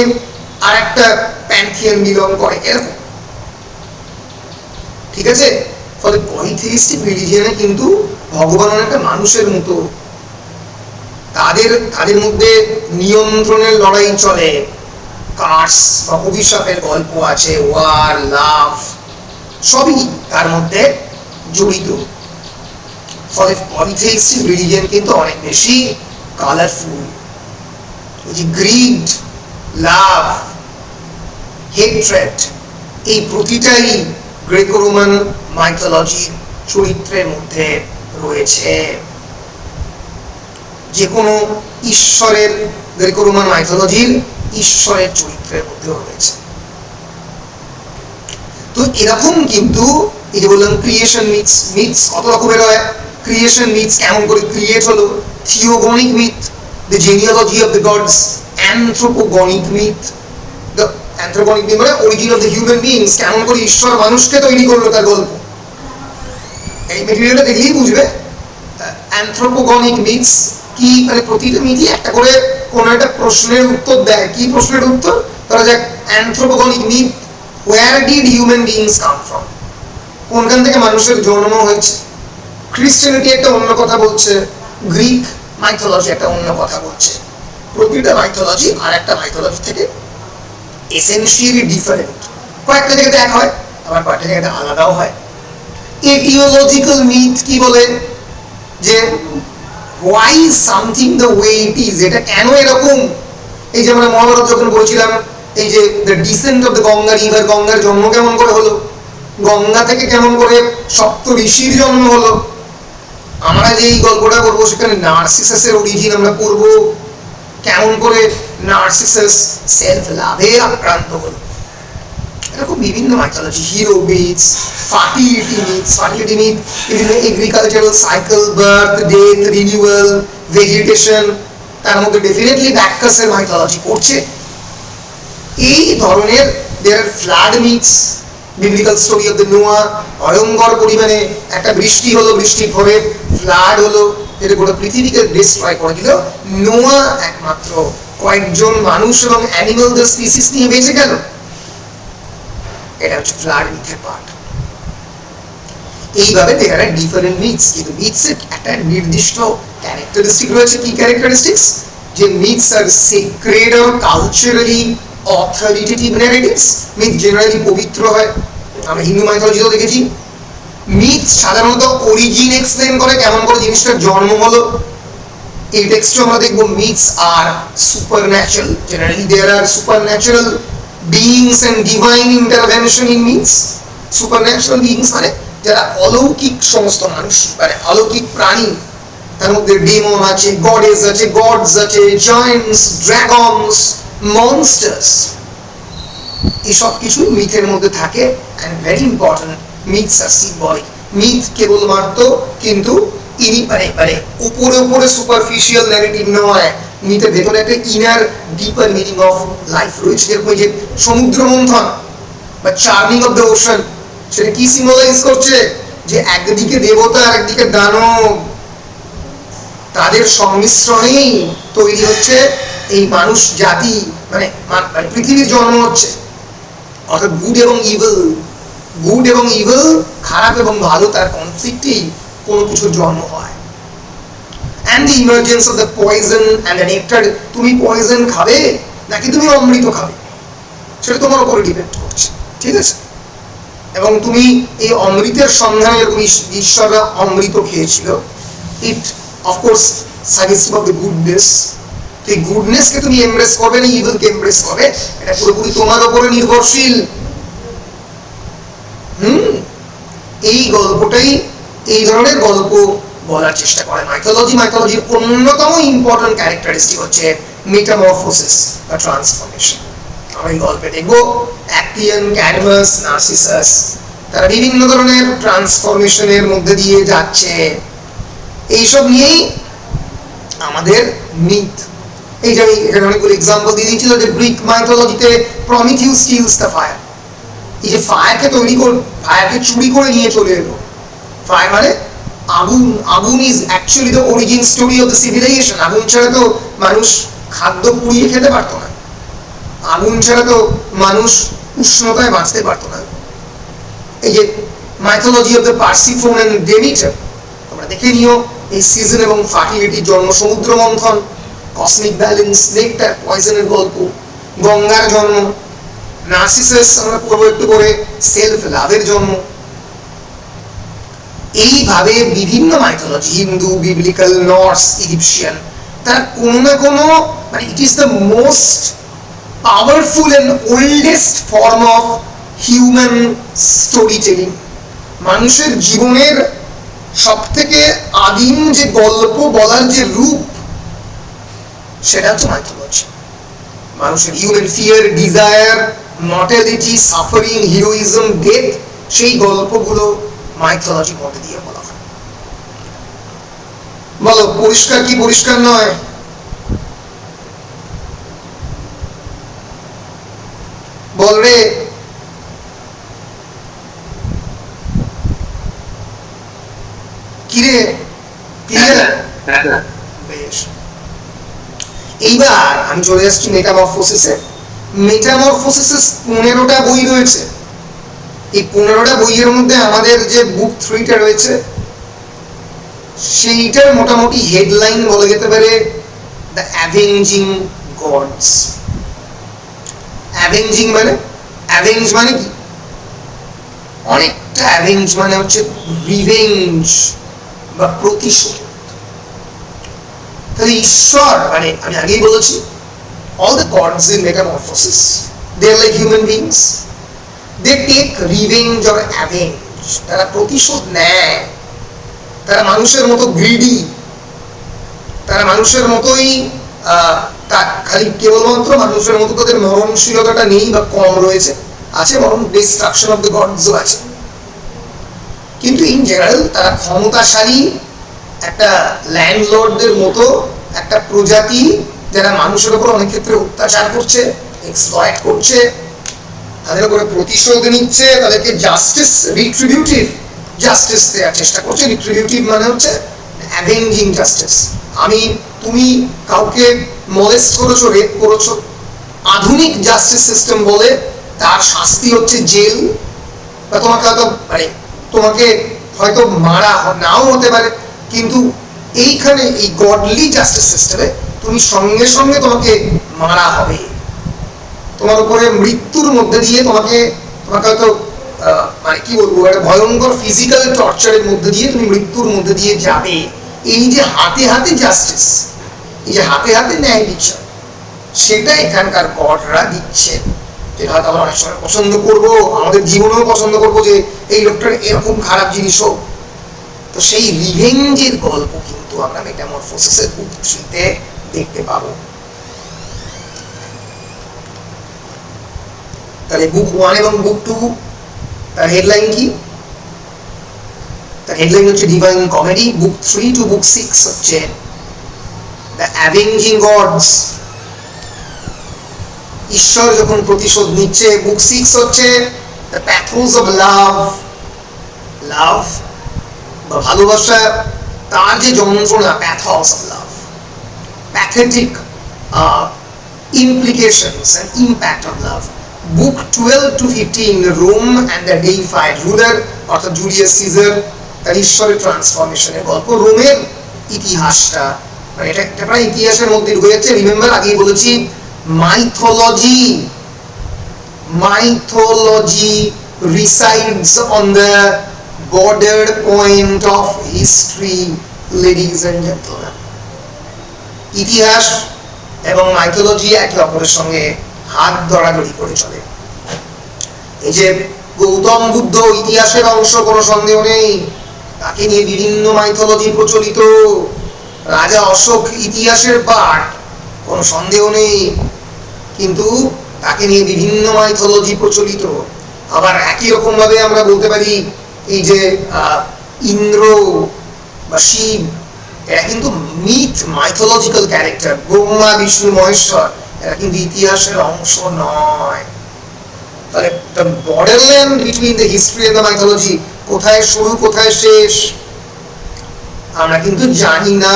আর একটা প্যান্থিয়ন বিলং করে, এরকম। ঠিক আছে? ফলে পলিথিইস্টিক রিলিজিয়নে কিন্তু ভগবান অনেকটা মানুষের মতো। তাদের মধ্যে নিয়ন্ত্রণের লড়াই চলে, কার্স বা অভিশাপের গল্প আছে, ওয়ার, লাভ, সবই তার মধ্যে জড়িত। ফলে পলিথিইস্টিক রিলিজিয়ন কিন্তু অনেক বেশি কালারফুল। এই যে গ্রিড, লাভ, হেট্রেড, এই প্রতিটাই গ্রেকো রোমান মাইথোলজির চরিত্রের মধ্যে রয়েছে। যে কোনো ঈশ্বরের, গ্রেকো রোমান মাইথোলজির ঈশ্বরের চরিত্রের মধ্যেও রয়েছে। তো এরকম কিন্তু এই যে বললাম ক্রিয়েশন মিথস কত রকমের হয়। ক্রিয়েশন মিথস কেমন করে ক্রিয়েট হলো, theogonic myth, the genealogy of the gods, anthropogonic myth, the anthropogonic myth মানে origin of the human beings, কেমন করে ঈশ্বর মানুষকে তৈরি করলো তার গল্প। এই মেটেরিয়ালটা দেখলেই বুঝবে। অ্যানথ্রোপোগনিক মিথস কি, মানে প্রতিটা মিথই একটা করে কোন একটা প্রশ্নের উত্তর দেয়। কি প্রশ্নের উত্তর? ধরা যাক anthropogonic myth, where did human beings come from, কোনখান থেকে মানুষের জন্ম হয়েছে। খ্রিস্টানিটি একটা অন্য কথা বলছে, গ্রিক মাইথোলজি একটা অন্য কথা বলছে। প্রতিটা মাইথোলজি আর একটা মাইথোলজি থেকে এসেনশিয়ালি ডিফারেন্ট। কয়েকটা জায়গাতে এক হয়, আবার কয়েকটা জায়গাতে আলাদাও হয়। এটিওলজিক্যাল মিথ কি বলে, যে why is something the way it is, এটা কেন এরকম। এই যে আমরা মহাভারত যখন বলছিলাম, এই যে the descent of the Ganga river, গঙ্গার জন্ম কেমন করে হলো, গঙ্গা থেকে কেমন করে সপ্ত ঋষির জন্ম হলো। আমরা যে এই গল্পটা করবো সেখানে নার্সিসাসের অরিজিন আমরা করব, কেমন করে নার্সিসাস সেলফ লাভে আক্রান্ত হলো। এরকম বিভিন্ন mythology, hero myths, fertility myths, বিভিন্ন agricultural cycle, birth, death, renewal, vegetation, তার মধ্যে ডেফিনেটলি ব্যাককাসের মাইথোলজি পড়ছে। এই ধরনের there flood myths, biblical story of the Noah, ভয়ঙ্কর পরিমাণে একটা বৃষ্টি হলো, বৃষ্টির পরে ফ্লাড হলো, যেটা গোটা পৃথিবীকে ডিস্ট্রয় করে দিল। নোয়া একমাত্র কয়েকজন মানুষ এবং অ্যানিমালদের স্পিসিস নিয়ে বেঁচে গেল। এটা হচ্ছে ফ্লাড মিথের পার্ট। এইভাবে দেয়ার আর ডিফারেন্ট মিথস, কিন্তু মিথসের একটা নির্দিষ্ট ক্যারেক্টারিস্টিক রয়েছে। কি ক্যারেক্টারিস্টিক্স? যে myths are sacred or culturally authoritative narratives. Myth generally পবিত্র হয়, আমরা হিন্দু মাইথোলজিতেও দেখেছি। মিথ সাধারণত অরিজিন এক্সপ্লেন করে, কেমন করে জিনিসটার জন্ম হলো। এই টেক্সটে আমরা দেখব myths are supernatural. Generally there are supernatural beings and divine intervention in myths. Supernatural beings মানে যারা অলৌকিক সমস্ত মানুষ, মানে অলৌকিক প্রাণী, তার মধ্যে ডেমন আছে, গডেস আছে, গডস আছে, জায়ান্টস, ড্রাগনস, মনস্টার্স, এসব কিছু মিথের মধ্যে থাকে। And very important, myths are symbolic. Myth কেবলমাত্র কিন্তু মানে উপরে উপরে সুপারফিশিয়াল ন্যারেটিভ নয়, মিথের ভেতরে একটা inner deeper meaning of life রয়েছে। যেরকম যে সমুদ্র মন্থন বা চার্মিং অফ দ্য ওশান, সেটা কি সিম্বলাইজ করছে? যে একদিকে দেবতা আর একদিকে দানব, তাদের সংমিশ্রণেই তৈরি হচ্ছে এই মানুষ জাতি, মানে পৃথিবীর জন্ম হচ্ছে। অর্থাৎ গুড এবং ইভিল, গুড এবং ইভিল, খারাপ এবং ভালো, তার কনফ্লিক্টেই কোনো কিছুর জন্ম হয়। And the emergence of the poison and the nectar. তুমি পয়জন খাবে নাকি তুমি অমৃত খাবে, সেটা তোমার উপরে ডিপেন্ড করছে, ঠিক আছে? এবং তুমি এই অমৃতের সন্ধানে, এরকম ঈশ্বররা অমৃত খেয়েছিল, it of course suggestive of the goodness. এই গুডনেসকে তুমি এমব্রেস করবে না ইভিলকে এমব্রেস করবে, এটা পুরোপুরি তোমার উপরে নির্ভরশীল। এই গল্পটাই, এই ধরনের গল্প বলার চেষ্টা করে মাইথোলজি। মাইথোলজির অন্যতম ইম্পর্টেন্ট ক্যারেক্টারিস্টিক হচ্ছে মেটামরফোসিস বা ট্রান্সফরমেশন। আমরা এই গল্পে দেখবো অ্যাক্টিয়ান, ক্যাডমাস, নার্সিসাস, তারা বিভিন্ন ধরনের ট্রান্সফরমেশনের মধ্যে দিয়ে যাচ্ছে। এইসব নিয়েই আমাদের মিথ। এই যে আমি এখানে অনেকগুলো এক্সাম্পল দিয়ে দিয়েছিল যে গ্রিক মাইথোলজিতে প্রমিথিউস স্টিলস দ্য ফায়ার। এই যে ফায়ারকে তৈরি করে, ফায়ারকে চুরি করে নিয়ে চলে এলো। ফায়ার মানে আগুন। আগুন is actually the origin story of the civilization. আগুন ছাড়া তো মানুষ খাদ্য পুড়িয়ে খেতে পারতো না, আগুন ছাড়া তো মানুষ উষ্ণতায় বাঁচতে পারতো না। এই যে মাইথোলজি অফ দ্য পার্সিফোন এন্ড ডেমিটার, তোমরা দেখে নিও। এই সিজন এবং ফার্টিলিটির জন্ম, সমুদ্র মন্থন, কসমিক ব্যালেন্স, নেক্টার, পয়জনের গল্প, গঙ্গার জন্ম, নার্সিসাস আমরা পড়বো একটু করে, সেলফ লাভের জন্ম। এইভাবে বিভিন্ন mythology, Hindu, biblical, Norse, Egyptian, তার কোনো না কোনো, মানে it is the most powerful and oldest form of human story telling. মানুষের জীবনের সব থেকে আদিম যে গল্প বলার যে রূপ, সেটা হচ্ছে মাইথোলজি। মানুষের human fear, desire, mortality, suffering, heroism, death, সেই গল্পগুলো মাইথোলজির মধ্যে দিয়ে বলা হয়। বলো পরিষ্কার কি পরিষ্কার নয়? বল রে। কিরে ক্লিয়ার? বেশ, এইবার আমি চলে আসছি মেটামরফোসিসে। মেটামরফোসিসের 15টা বই রয়েছে। এই 15টা বইয়ের মধ্যে আমাদের যে বুক 3টা রয়েছে, সেইটার মোটামুটি হেডলাইন বলা যেতে পারে দ্য অ্যাভেঞ্জিং গডস। অ্যাভেঞ্জিং মানে, অ্যাভেঞ্জ মানে কি? অনেকটা অ্যাভেঞ্জ মানে হচ্ছে রিভেঞ্জ বা প্রতিশোধ। তাহলে ঈশ্বর, মানে আমি আগেই বলেছি, all the gods in metamorphosis, they're like human beings. They take revenge or avenge. তারা প্রতিশোধ নেয়। তারা মানুষের মতো গ্রিডি, তারা মানুষের মতোই, খালি কেবলমাত্র মানুষের মতো তাদের মরণশীলতাটা নেই বা কম রয়েছে, আছে, বরং ডিস্ট্রাকশন অফ দ্য গডসও আছে। কিন্তু ইন জেনারেল তারা ক্ষমতাশালী একটা ল্যান্ডলর্ডদের মতো একটা প্রজাতি, যারা মানুষের উপর অনেক ক্ষেত্রে অত্যাচার করছে, এক্সপ্লয়েট করছে, তাদের উপরে প্রতিশোধ নিচ্ছে, তাদেরকে জাস্টিস, রিট্রিবিউটিভ জাস্টিস দেওয়ার চেষ্টা করছে। রিট্রিবিউটিভ মানে হচ্ছে অ্যাভেঞ্জিং জাস্টিস। তুমি কাউকে মলেস্ট করেছো, রেপ করেছো, আধুনিক জাস্টিস সিস্টেম বলে তার শাস্তি হচ্ছে জেল, বা তোমাকে হয়তো, মানে তোমাকে হয়তো মারা নাও হতে পারে, কিন্তু এইখানে এই গডলি জাস্টিস সিস্টেমে তুমি সঙ্গে সঙ্গে তোমাকে মারা হবে। তোমার উপরে মৃত্যুর মধ্যে দিয়ে তোমাকে হয়তো, মানে কি বলবো, একটা ভয়ঙ্কর ফিজিক্যাল টর্চারের মধ্যে দিয়ে তুমি মৃত্যুর মধ্যে দিয়ে যাবে। এই যে হাতে হাতে জাস্টিস, এই যে হাতে হাতে ন্যায় বিচার, সেটা এখানকার গডরা দিচ্ছেন। যেটা হয়তো আমরা অনেক সময় পছন্দ করব, আমাদের জীবনেও পছন্দ করব যে এই লোকটার এরকম খারাপ জিনিস হোক। তো সেই রিভেঞ্জের গল্প কিন্তু আমরা মেটামরফোসিসের বুক 3 তে দেখতে পাবো। তাহলে বুক 1 এবং বুক 2 তার হেডলাইন কি? তার হেডলাইন হচ্ছে divine comedy. Book 3 to book 6 হচ্ছে দ্য অ্যাভেঞ্জিং গডস, ঈশ্বর যখন প্রতিশোধ নিচ্ছে। বুক 6 হচ্ছে দ্য প্যাথোস অফ লাভ, লাভ বা ভালোবাসা, তার যে যন্ত্রণা, pathos of love, pathetic implications and impact of love. Book 12 to 15, Rome and the deified ruler, অর্থাৎ জুলিয়াস সিজার, তার ঈশ্বরের ট্রান্সফরমেশনের গল্প। রোমের ইতিহাসটা, মানে এটা একটা প্রায় ইতিহাসের মধ্যে ঢুকে যাচ্ছে। রিমেম্বার আগেই বলেছি, mythology resides on the border point of history, ladies and gentlemen. ইতিহাস এবং মাইথোলজি একে অপরের সঙ্গে হাত ধরাধরি করে চলে। এই যে গৌতম বুদ্ধ ইতিহাসের অংশ, কোনো সন্দেহ নেই, তাকে নিয়ে বিভিন্ন মাইথোলজি প্রচলিত। রাজা অশোক ইতিহাসের পাঠ, কোনো সন্দেহ নেই, কিন্তু তাকে নিয়ে বিভিন্ন মাইথোলজি প্রচলিত। আবার একই রকম ভাবে আমরা বলতে পারি এই যে ইন্দ্র বা শিব, এরা কিন্তু myth, mythological character. Brahma, Vishnu, Maheshwar, এরা কিন্তু ইতিহাসের অংশ নয়। তাহলে the borderland between the history and the mythology, কোথায় শুরু কোথায় শেষ আমরা কিন্তু জানি না।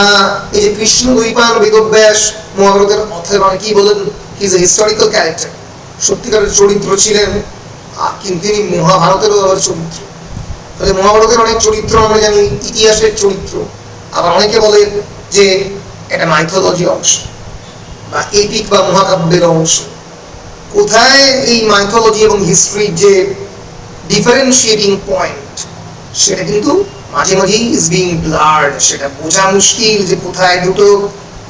এই যে কৃষ্ণ দ্বৈপায়ন বেদব্যাস মহাভারতের অথর, মানে কি বলেন, he is a historical character, সত্যিকারের চরিত্র ছিলেন, কিন্তু তিনি মহাভারতেরও চরিত্র। তাহলে মহাভারতের অনেক চরিত্র আমরা জানি ইতিহাসের চরিত্র। আবার অনেকে বলে যে এটা মাইথোলজির অংশ বা এপিক বা মহাকাব্যের অংশ। কোথায় এই মাইথোলজি এবং হিস্ট্রির যে ডিফারেন্সিয়েটিং পয়েন্ট, সেটা কিন্তু মাঝে মাঝেই ইজ বিং ব্লার্ড। সেটা বোঝা মুশকিল যে কোথায় দুটো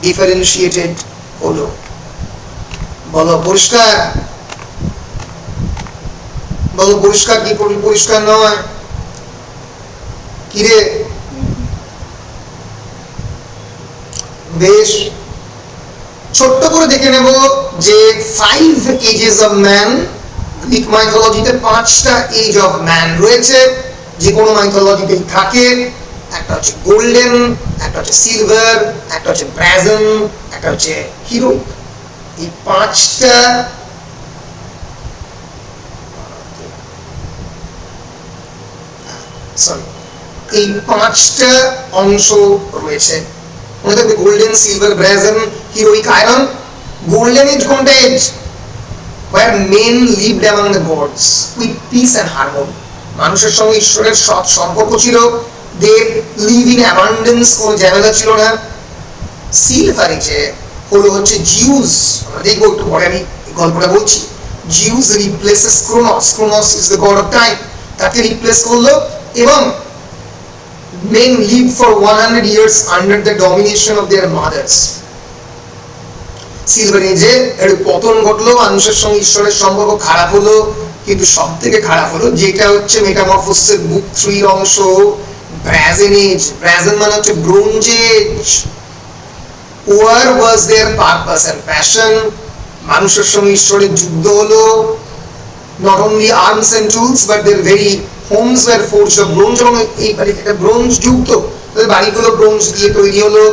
ডিফারেন্সিয়েটেড হলো। বলো পরিষ্কার, বলো পরিষ্কার কি পরিষ্কার নয়? কিরে, বেশ, ছোট্ট করে দেখে নেব যে 5 এজেস অফ ম্যান। গ্রিক মাইথোলজিতে 5টা এজ অফ ম্যান রয়েছে, যে কোনো মাইথোলজিতেই থাকে। একটা হচ্ছে গোল্ডেন, একটা হচ্ছে সিলভার, একটা হচ্ছে ব্রাজন, একটা হচ্ছে হিরো। এই 5টা এই 5টা অংশ রয়েছে। মনে থাকবে, golden, silver, brazen, heroic, iron. Golden age কোনটা age? where men lived among the gods with peace and harmony, মানুষের সঙ্গে ঈশ্বরের সৎ সম্পর্ক ছিল। they live in abundance, কোনো ঝামেলা ছিল না। সিলভার এজে হলো হচ্ছে জিউস, আমরা দেখবো একটু পরে, আমি গল্পটা বলছি। Zeus replaces Cronus, Cronus is the god of time, তাকে রিপ্লেস করলো। এবং men lived for 100 years under the domination of their mothers. Silver এজে এর পতন ঘটলো, মানুষের সঙ্গে ঈশ্বরের সম্পর্ক খারাপ হলো। কিন্তু সব থেকে খারাপ হলো যেটা হচ্ছে মেটামরফোসিসের বুক 3 অংশ, ব্রাজন এজ। ব্রাজন মানে হচ্ছে bronze age. war was their purpose and passion, মানুষের সঙ্গে ঈশ্বরের যুদ্ধ হলো। not only arms and tools but their very homes were forged of bronze, এবং এই একটা ব্রোঞ্জ যুগ, তো বাড়িগুলো ব্রোঞ্জ দিয়ে তৈরি হলো।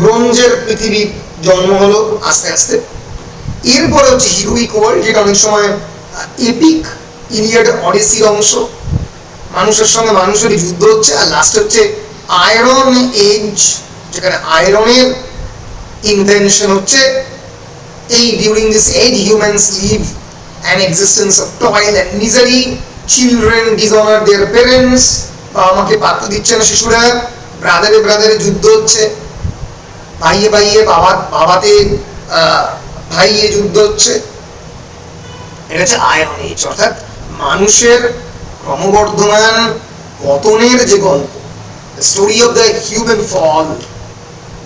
ব্রোঞ্জের পৃথিবীর জন্ম হলো আস্তে আস্তে। এরপরে হচ্ছে হিরোইক ওয়ার্ল্ড, যেটা অনেক সময় এপিক, ইলিয়াড, অডিসির অংশ। মানুষের সঙ্গে মানুষেরই যুদ্ধ হচ্ছে। আর লাস্ট হচ্ছে আয়রন এজ, যেখানে আয়রনের ইনভেনশন হচ্ছে। এই during this age humans live an existence of toil and misery, children dishonor their parents, বাবা মাকে পাত্তা দিচ্ছে না শিশুরা। ব্রাদারে ব্রাদারে যুদ্ধ হচ্ছে, ভাইয়ে ভাইয়ে, বাবাতে ভাইয়ে যুদ্ধ হচ্ছে। এটা হচ্ছে আয়রন এজ, অর্থাৎ মানুষের ক্রমবর্ধমান পতনের যে গল্প, the story of the human fall,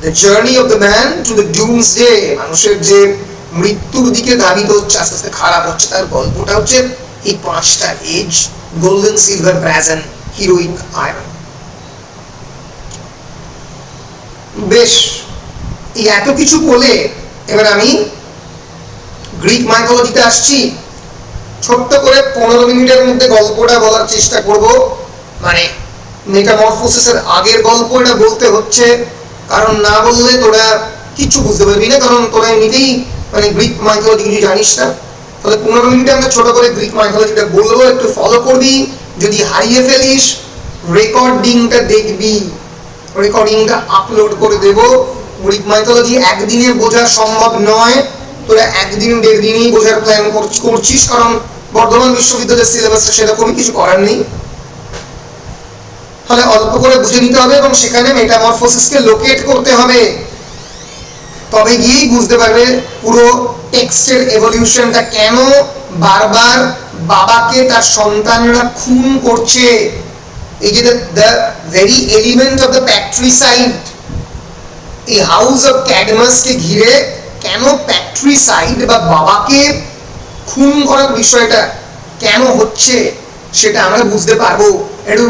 the journey of the man to the Doomsday, মানুষের যে মৃত্যুর দিকে ধাবিত হচ্ছে, আস্তে আস্তে খারাপ হচ্ছে, তার গল্পটা হচ্ছে এই পাঁচটা age: golden, silver, brass and heroic iron. বেশ, এই এত কিছু বলে এবার আমি গ্রিক মাইথোলজিতে আসছি। ছোট্ট করে 15 মিনিটের মধ্যে গল্পটা বলার চেষ্টা করব। মানে মেটামরফোসিসের আগের গল্প এটা বলতে হচ্ছে, কারণ না বললে তোরা কিচ্ছু বুঝতে পারবি না, কারণ তোরা এমনিতেই মানে গ্রিক মাইথোলজি কিছু জানিস না। তাহলে 15 মিনিটে আমরা ছোট করে গ্রিক মাইথোলজিটা বলবো, একটু ফলো করবি। যদি হারিয়ে ফেলিস, রেকর্ডিংটা দেখবি, রেকর্ডিংটা আপলোড করে দেব। গ্রিক মাইথোলজি একদিনে বোঝা সম্ভব নয়, তোরা একদিন 1.5 দিনই বোঝার প্ল্যান করছিস, কারণ বর্ধমান বিশ্ববিদ্যালয়ের সিলেবাসে সেরকমই কিছু করার নেই। তাহলে অল্প করে বুঝে নিতে হবে এবং সেখানে মেটামরফোসিসকে লোকেট করতে হবে, তবে গিয়েই বুঝতে পারবে পুরো টেক্সটের এভলিউশনটা, কেন বারবার বাবাকে তার সন্তানরা খুন করছে। এই যে the very element of the patricide, এই হাউস অফ ক্যাডমাসকে ঘিরে কেন প্যাট্রিসাইড বা বাবাকে খুন করার বিষয়টা কেন হচ্ছে, সেটা আমরা বুঝতে পারবো। একটু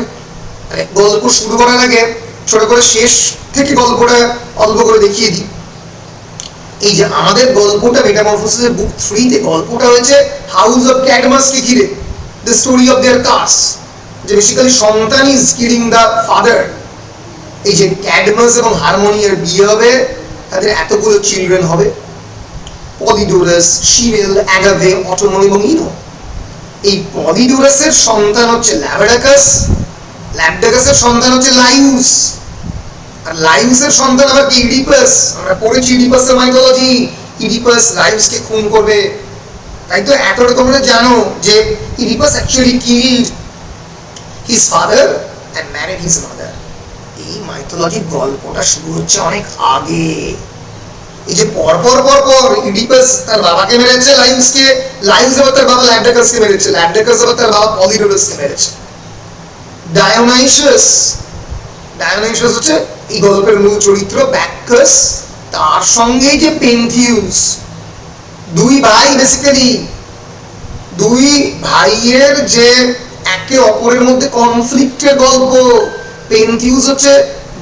গল্প শুরু করার আগে ছোট করে শেষ থেকে গল্পটা অল্প করে দেখিয়ে দিই। এই যে আমাদের গল্পটা মেটামরফোসিসের বুক 3 তে গল্পটা হয়েছে হাউস অফ ক্যাডমাসকে ঘিরে, the story of their cast, যে বেসিক্যালি সন্তান ইজ কিলিং দ্য ফাদার। এই যে ক্যাডমাস এবং হারমোনিয়ার বিয়ে হবে, তাদের এতগুলো চিলড্রেন হবে: পলিডোরাস, শিরেল, অ্যাগাভে, অটোমন এবং ইনো। এই পলিডোরাসের সন্তান হচ্ছে ল্যাবডাকাস, ল্যাবডাকাসের সন্তান হচ্ছে লাইউস, আর লাইউসের সন্তান আবার কি? ইডিপাস। আমরা পড়েছি ইডিপাসের মাইথোলজি, ইডিপাস লাইউসকে খুন করবে। তাই তো এতটা তোমরা জানো যে Oedipus actually killed his father and married his mother. এই মাইথোলজির গল্পটা শুরু হচ্ছে অনেক আগে। এই যে পরপর ইডিপাস তার বাবাকে মেরেছে, লাইউসকে, লাইউস আবার তার বাবা ল্যাবডাকাসকে মেরেছে, ল্যাবডাকাস আবার তার বাবা পলিডোরাসকে মেরেছে। ডায়োনাইসাস, ডায়োনাইসাস হচ্ছে এই গল্পের মূল চরিত্র। ব্যাককাস, তার সঙ্গে যে পেন্থিউস, দুই ভাই, বেসিক্যালি দুই ভাইয়ের যে একে অপরের মধ্যে কনফ্লিক্টের গল্প। পেন্থিউস হচ্ছে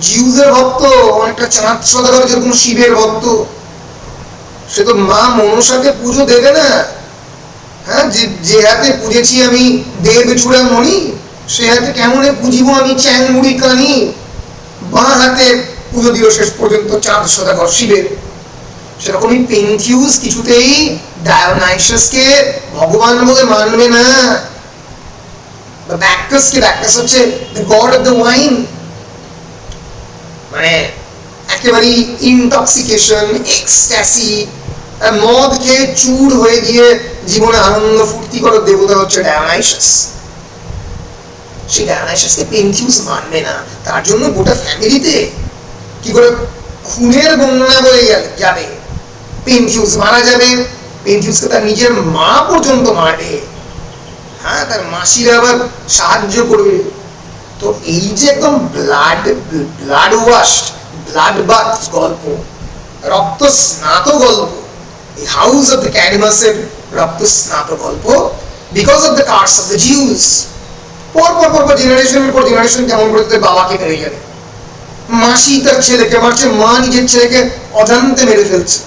জিউসের ভক্ত, অনেকটা চাঁদ সদাগর যেরকম শিবের ভক্ত। সে তো মা মনসাকে পুজো দেবে না, হ্যাঁ, যে হাতে পুজেছি আমি দেব চূড়া মণি, সে হাতে কেমনে পুজিব আমি চ্যাং মুড়ি কানি। বাঁ হাতে পুজো দিল শেষ পর্যন্ত চাঁদ সদাগর শিবের। সেরকমই পেন্থিউস কিছুতেই ডায়োনাইসাসকে ভগবান বলে মানবে না। ব্যাককাসকে, ব্যাককাস হচ্ছে the god of the wine, মানে একেবারে ইনটক্সিকেশন, এক্সট্যাসি, মদ খেয়ে চুর হয়ে গিয়ে জীবনে আনন্দ ফুর্তি করার দেবতা হচ্ছে ডায়োনাইসাস। সেই ডায়োনাইসাসকে পেন্থিউস মানবে না, তার জন্য গোটা ফ্যামিলিতে কি করে খুনের বন্যা বয়ে যাবে। পেন্থিউস মারা যাবে, পেন্থিউসকে তার নিজের মা পর্যন্ত মারবে, হ্যাঁ, তার মাসিরা আবার সাহায্য করবে। তো এই যে একদম ব্লাড ওয়াশড, ব্লাড বাথ গল্প, রক্ত স্নাত গল্প, এই হাউস অফ দ্য ক্যাডমাসের রক্ত স্নাত গল্প, because of the curse of the Zeus. পর জেনারেশনের পর জেনারেশন কেমন করে তাদের বাবাকে মেরে যাবে, মাসি তার ছেলেকে মারছে, মা নিজের ছেলেকে অজান্তে মেরে ফেলছে।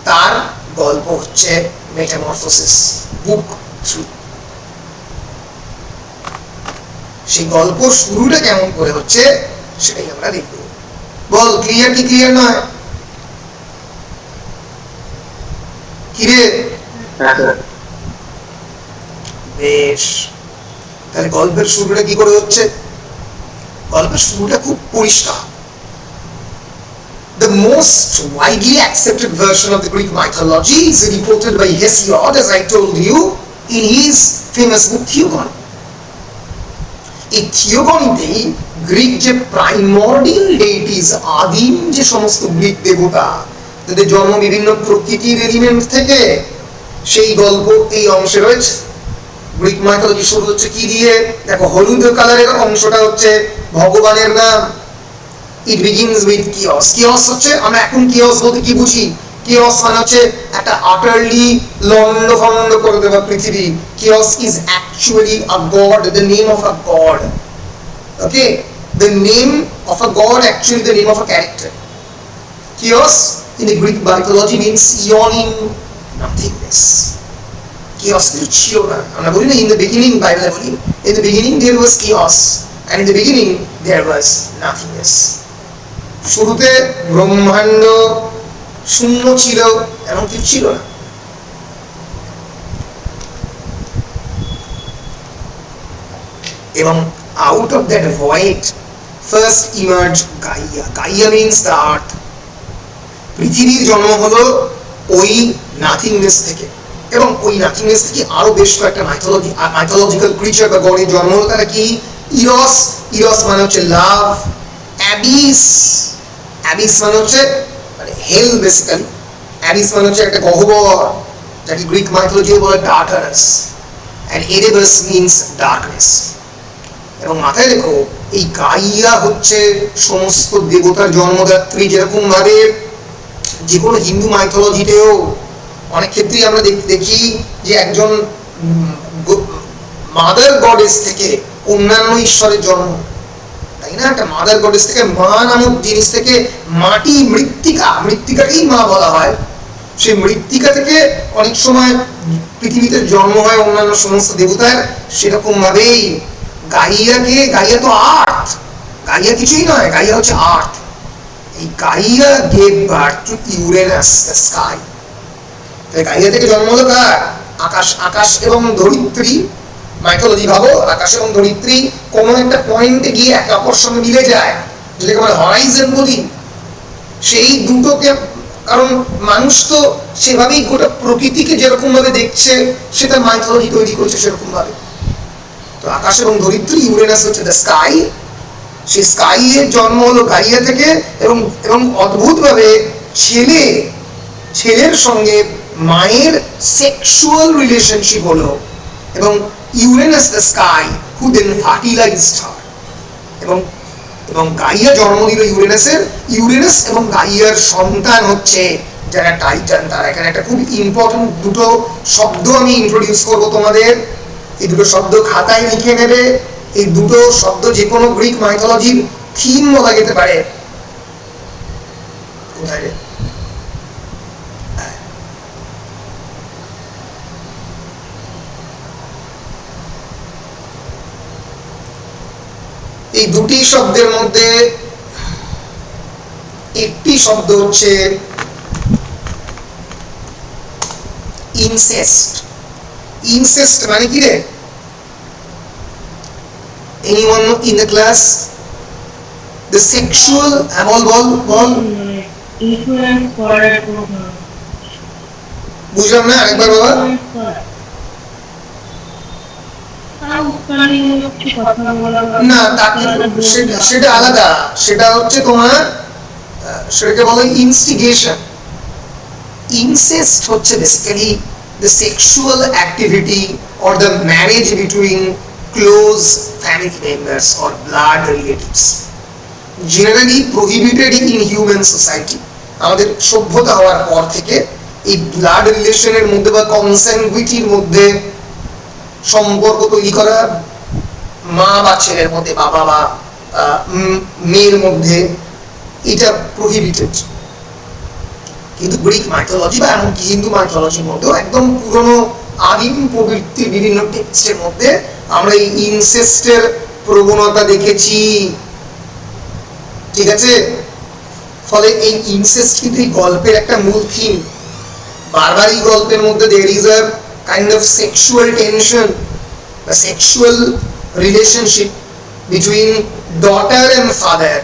তার গল্প হচ্ছে মেটামরফোসিস বুক 3। সেই গল্প শুরুটা কেমন করে হচ্ছে সেটাই আমরা দেখব। বল, ক্লিয়ার কি ক্লিয়ার নয়? কিরে? বেশ, তাহলে গল্পের শুরুটা কি করে হচ্ছে? গল্পের শুরুটা খুব পরিষ্কার। The most widely accepted version of the Greek mythology is reported by Hesiod, as I told you, in his famous book Theogony. এই থিওগনিতেই গ্রিক যে প্রাইমর্ডিয়াল ডেইটিস, আদিম যে সমস্ত গ্রিক দেবতা, তাদের জন্ম বিভিন্ন প্রকৃতির এলিমেন্ট থেকে, সেই গল্প এই অংশে রয়েছে। গ্রিক মাইথোলজি শুরু হচ্ছে কি দিয়ে? দেখো, হলুদ কালারের অংশটা হচ্ছে ভগবানের নাম, ইট বিগিনস উইথ কিওস। কিওস হচ্ছে, আমরা এখন কিওস বলতে কি বুঝি? কিওস মানে হচ্ছে একটা আটারলি লন্ডভন্ড করে দেওয়া পৃথিবী। Chaos is actually a god, the name of a god. Okay, the name of a god, actually the name of a character. Chaos in the Greek mythology means yawning nothingness. Chaos কিছু ছিল না, আমরা বলি না in the beginning, বাইবেলে বলি in the beginning there was chaos and in the beginning there was nothingness. শুরুতে ব্রহ্মাণ্ড শূন্য ছিল, এমন কিছু ছিল না। এবং out of that void first emerged Gaia. Gaia means the earth. পৃথিবীর জন্ম হলো ওই নাথিংনেস থেকে, এবং ওই নাথিংনেস থেকে আরো বেশ কয়েকটা মাইথোলজিক্যাল ক্রিচার বা গডের জন্ম হলো। তারা কি? ইরস। ইরস মানে হচ্ছে লাভ। অ্যাবিস, অ্যাবিস মানে হচ্ছে মানে হেল বেসিক্যালি। অ্যাবিস মানে হচ্ছে একটা গহ্বর, যাকে গ্রিক মাইথোলজি বলে Tartarus. And Erebus means darkness. এবং মাথায় রেখো, এই গাইয়া হচ্ছে সমস্ত দেবতার জন্মদাত্রী। যেরকম ভাবে যে কোনো হিন্দু মাইথোলজিতেও অনেক ক্ষেত্রেই আমরা দেখি যে একজন মাদার গডেস থেকে অন্যান্য ঈশ্বরের জন্ম, তাই না? একটা মাদার গডেস থেকে, মা নামক জিনিস থেকে, মাটি, মৃত্তিকা, মৃত্তিকাকেই মা বলা হয়, সেই মৃত্তিকা থেকে অনেক সময় পৃথিবীতে জন্ম হয় অন্যান্য সমস্ত দেবতার। সেরকম ভাবেই গাইয়াকে, গাইয়া তো আর্থ, গাইয়া কিছুই নয়, গাইয়া হচ্ছে আর্থ। এই গাইয়া gave birth two Uranus, the sky. তাই গাইয়া থেকে জন্ম হলো কার? আকাশ। আকাশ এবং ধরিত্রী মাইথোলজি ভাবো, আকাশ এবং ধরিত্রী কোনো একটা পয়েন্টে গিয়ে একে অপরের সঙ্গে মিলে যায়, যেটাকে আমরা হরাইজন বলি। সেই দুটোকে, কারণ মানুষ তো সেভাবেই গোটা প্রকৃতিকে যেরকম ভাবে দেখছে, সেটা মাইথোলজি তৈরি করছে সেরকম ভাবে। তো আকাশ এবং ধরিত্রী, ইউরেনাস হচ্ছে দ্য স্কাই। সেই স্কাই এর জন্ম হলো গাইয়া থেকে, এবং অদ্ভুত ভাবে ছেলের সঙ্গে মায়ের সেক্সুয়াল রিলেশনশিপ হলো, এবং Uranus the sky who then fertilised her. এবং গাইয়া জন্ম দিল ইউরেনাসের। ইউরেনাস এবং গাইয়ার সন্তান হচ্ছে যারা টাইটান। তারা এখানে একটা খুব ইম্পর্টেন্ট দুটো শব্দ আমি ইন্ট্রোডিউস করবো তোমাদের। এই দুটো শব্দ খাতায় লিখে নেবে। এই দুটো শব্দ যে কোনো গ্রিক মাইথোলজির থিম বলা যেতে পারে। কোথায় রে? এই দুটি শব্দের মধ্যে একটি শব্দ হচ্ছে ইনসেস্ট। ইনসেস্ট মানে কি রে? Anyone in the class? The sexual, বল। বুঝলাম না, আরেকবার বাবা। না, সেটা আলাদা। সেটা হচ্ছে তোমার, সেটাকে বলে ইনস্টিগেশন। ইনসেস্ট হচ্ছে basically the sexual activity or the marriage between close family members or blood relatives, generally prohibited in human society. আমাদের সভ্যতা হওয়ার পর থেকে এই ব্লাড রিলেশনের মধ্যে বা কনসেনগুইটির মধ্যে সম্পর্ক তৈরি করা, মা বা ছেলের মধ্যে, বাবা বা মেয়ের মধ্যে, এটা প্রহিবিটেড। কিন্তু গ্রিক মাইথোলজি বা এমনকি হিন্দু মাইথোলজির মধ্যেও একদম পুরনো আদিম প্রবৃত্তির বিভিন্ন টেক্সটের মধ্যে আমরা এই ইনসেস্টের প্রবণতা দেখেছি। ঠিক আছে? ফলে এই ইনসেস্ট কিন্তু এই গল্পের একটা মূল থিম। বারবার এই গল্পের মধ্যে there is a kind of sexual tension, a sexual relationship between daughter and father,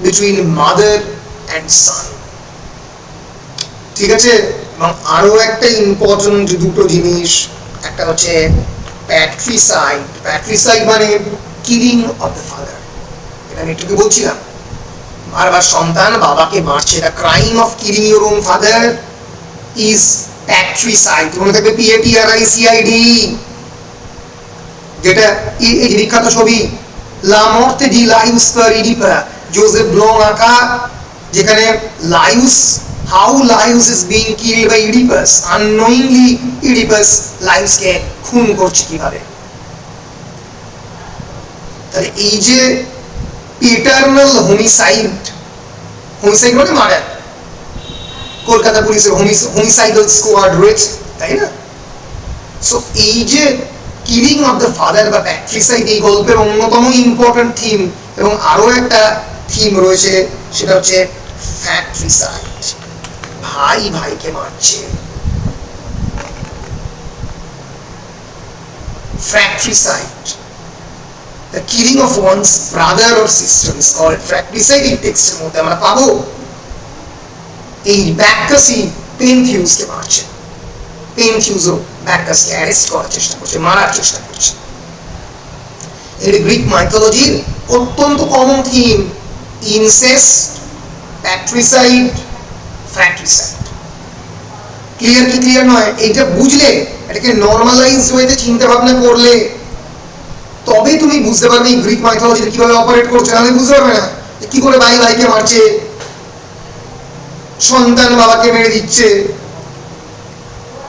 between mother and son. ঠিক আছে? এবং আরো একটা ইম্পর্টেন্ট দুটো জিনিস, একটা হচ্ছে প্যাট্রিসাইড। প্যাট্রিসাইড মানে কিলিং অফ দ্য ফাদার। এটা আমি একটু বলছিলাম, বারবার সন্তান বাবাকে মারছে। The crime of killing your own father is patricide. মনে থাকবে PATRICID, যেটা এই বিখ্যাত ছবি লা মর্তে ডি লা ইউসপার ইডিপা, জোসেফ ব্লং আঁকা, যেখানে Laius, how Laius is being killed by Oedipus, unknowingly Oedipus লাইউসকে খুন করছে কিভাবে। তাহলে এই যে পেটার্নাল হোমিসাইড, হোমিসাইড মানে মার্ডার, কলকাতা পুলিশের হোমিসাইডাল স্কোয়াড রয়েছে, তাই না? সো এই যে কিলিং অফ দ্য ফাদার বা প্যাট্রিসাইড এই গল্পের অন্যতম ইম্পর্টেন্ট থিম, এবং আরো একটা থিম রয়েছে, সেটা হচ্ছে ফ্যাট্রিসাইড, ভাই ভাইকে মারছে। ফ্যাট্রিসাইড, the killing of one's brother or sister is called fratricide। এই টেক্সটের মধ্যে আমরা পাবো এই ব্যাকাসি পেনথিউসকে মারছে, পেনথিউসও ব্যাকাসকে অ্যারেস্ট করার চেষ্টা করছে, মারার চেষ্টা করছে। এর গ্রিক মাইথোলজির অত্যন্ত common theme, incest, patricide, fratricide. Clear কি ক্লিয়ার নয়? এইটা বুঝলে, এটাকে নর্মালাইজড ওয়েতে চিন্তা ভাবনা করলে তবেই তুমি বুঝতে পারবে এই গ্রিক মাইথোলজিতে কিভাবে অপারেট করছে। নাহলে বুঝতে পারবে না কি করে ভাই ভাইকে মারছে, সন্তান বাবাকে মেরে দিচ্ছে।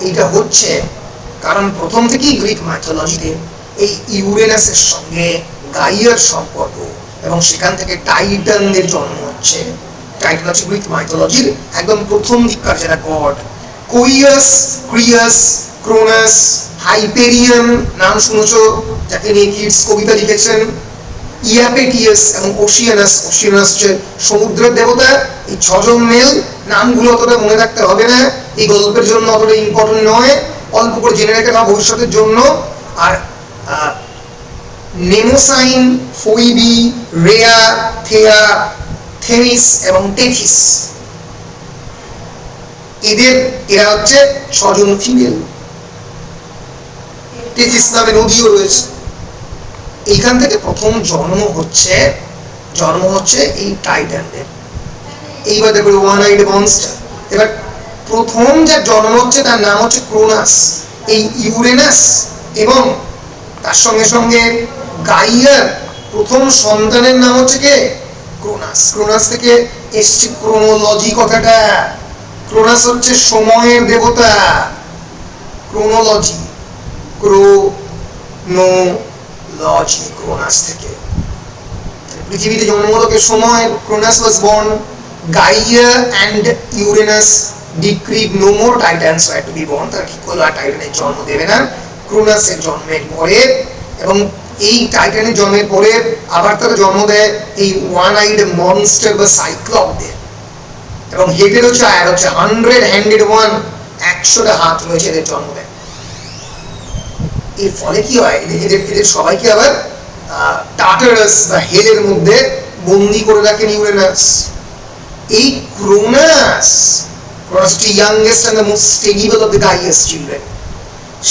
এইটা হচ্ছে কারণ প্রথম থেকেই গ্রিক মাইথোলজিতে এই ইউরেনাসের সঙ্গে গাইয়ার সম্পর্ক, এবং সেখান থেকে টাইটানদের জন্ম হচ্ছে। টাইটান হচ্ছে গ্রিক মাইথোলজির একদম প্রথম দিককার যারা গড। কোইয়াস, ক্রিয়াস, ক্রোনাস, হাইপেরিয়ন নাম শুনেছো, যাকে নিয়ে কিডস কবিতা লিখেছেন, ইয়াপেটিয়াস এবং ওশিয়ানাস। ওশিয়ানাস হচ্ছে সমুদ্রের দেবতা। এই ছজন মেল, নামগুলো অতটা মনে রাখতে হবে না, এই গল্পের জন্য অতটা ইম্পর্টেন্ট নয়, অল্প করে জেনে রেখে নাও ভবিষ্যতের জন্য। আর নেমোসাইন, ফোইবি, রেয়া, থেয়া, থেমিস এবং টেথিস, এরা হচ্ছে ছজন ফিমেল। টেথিস নামে নদীও রয়েছে। এইখান থেকে প্রথম জন্ম হচ্ছে এই টাইটানদের। এইবার দেখো ওয়ান আইড মনস্টার। এবার প্রথম যে জন্ম হচ্ছে তার নাম হচ্ছে ক্রোনাস। এই ইউরেনাস এবং তার সঙ্গে সঙ্গে গাইয়ার প্রথম সন্তানের নাম হচ্ছে কে? ক্রোনাস। ক্রোনাস থেকে এসছে ক্রোনোলজি কথাটা। ক্রোনাস হচ্ছে সময়ের দেবতা। ক্রোনোলজি, ক্রোনোলজি, ক্রোনাস থেকে। পৃথিবীতে জন্ম হলো কে? সময়। Cronus was born. Gaia and Uranus decreed no more Titans were to be born. তারা কি করলো? আর টাইটানের জন্ম দেবে না। ক্রোনাসের জন্মের পরে, এবং এই টাইটানের জন্মের পরে আবার তারা জন্ম দেয় এই ওয়ান আইড মনস্টার বা সাইক্লপদের। এবং হেডের হচ্ছে 100 হ্যান্ডেড ওয়ান, 100টা হাত রয়েছে, এদের জন্ম দেয়। এর ফলে কি হয়? এদের সবাইকে আবার টার্টারাস বা হেলের মধ্যে বন্দি করে রাখেন ইউরেনাস। এই ক্রোনাস হচ্ছে youngest and the most terrible of the Gaia's children.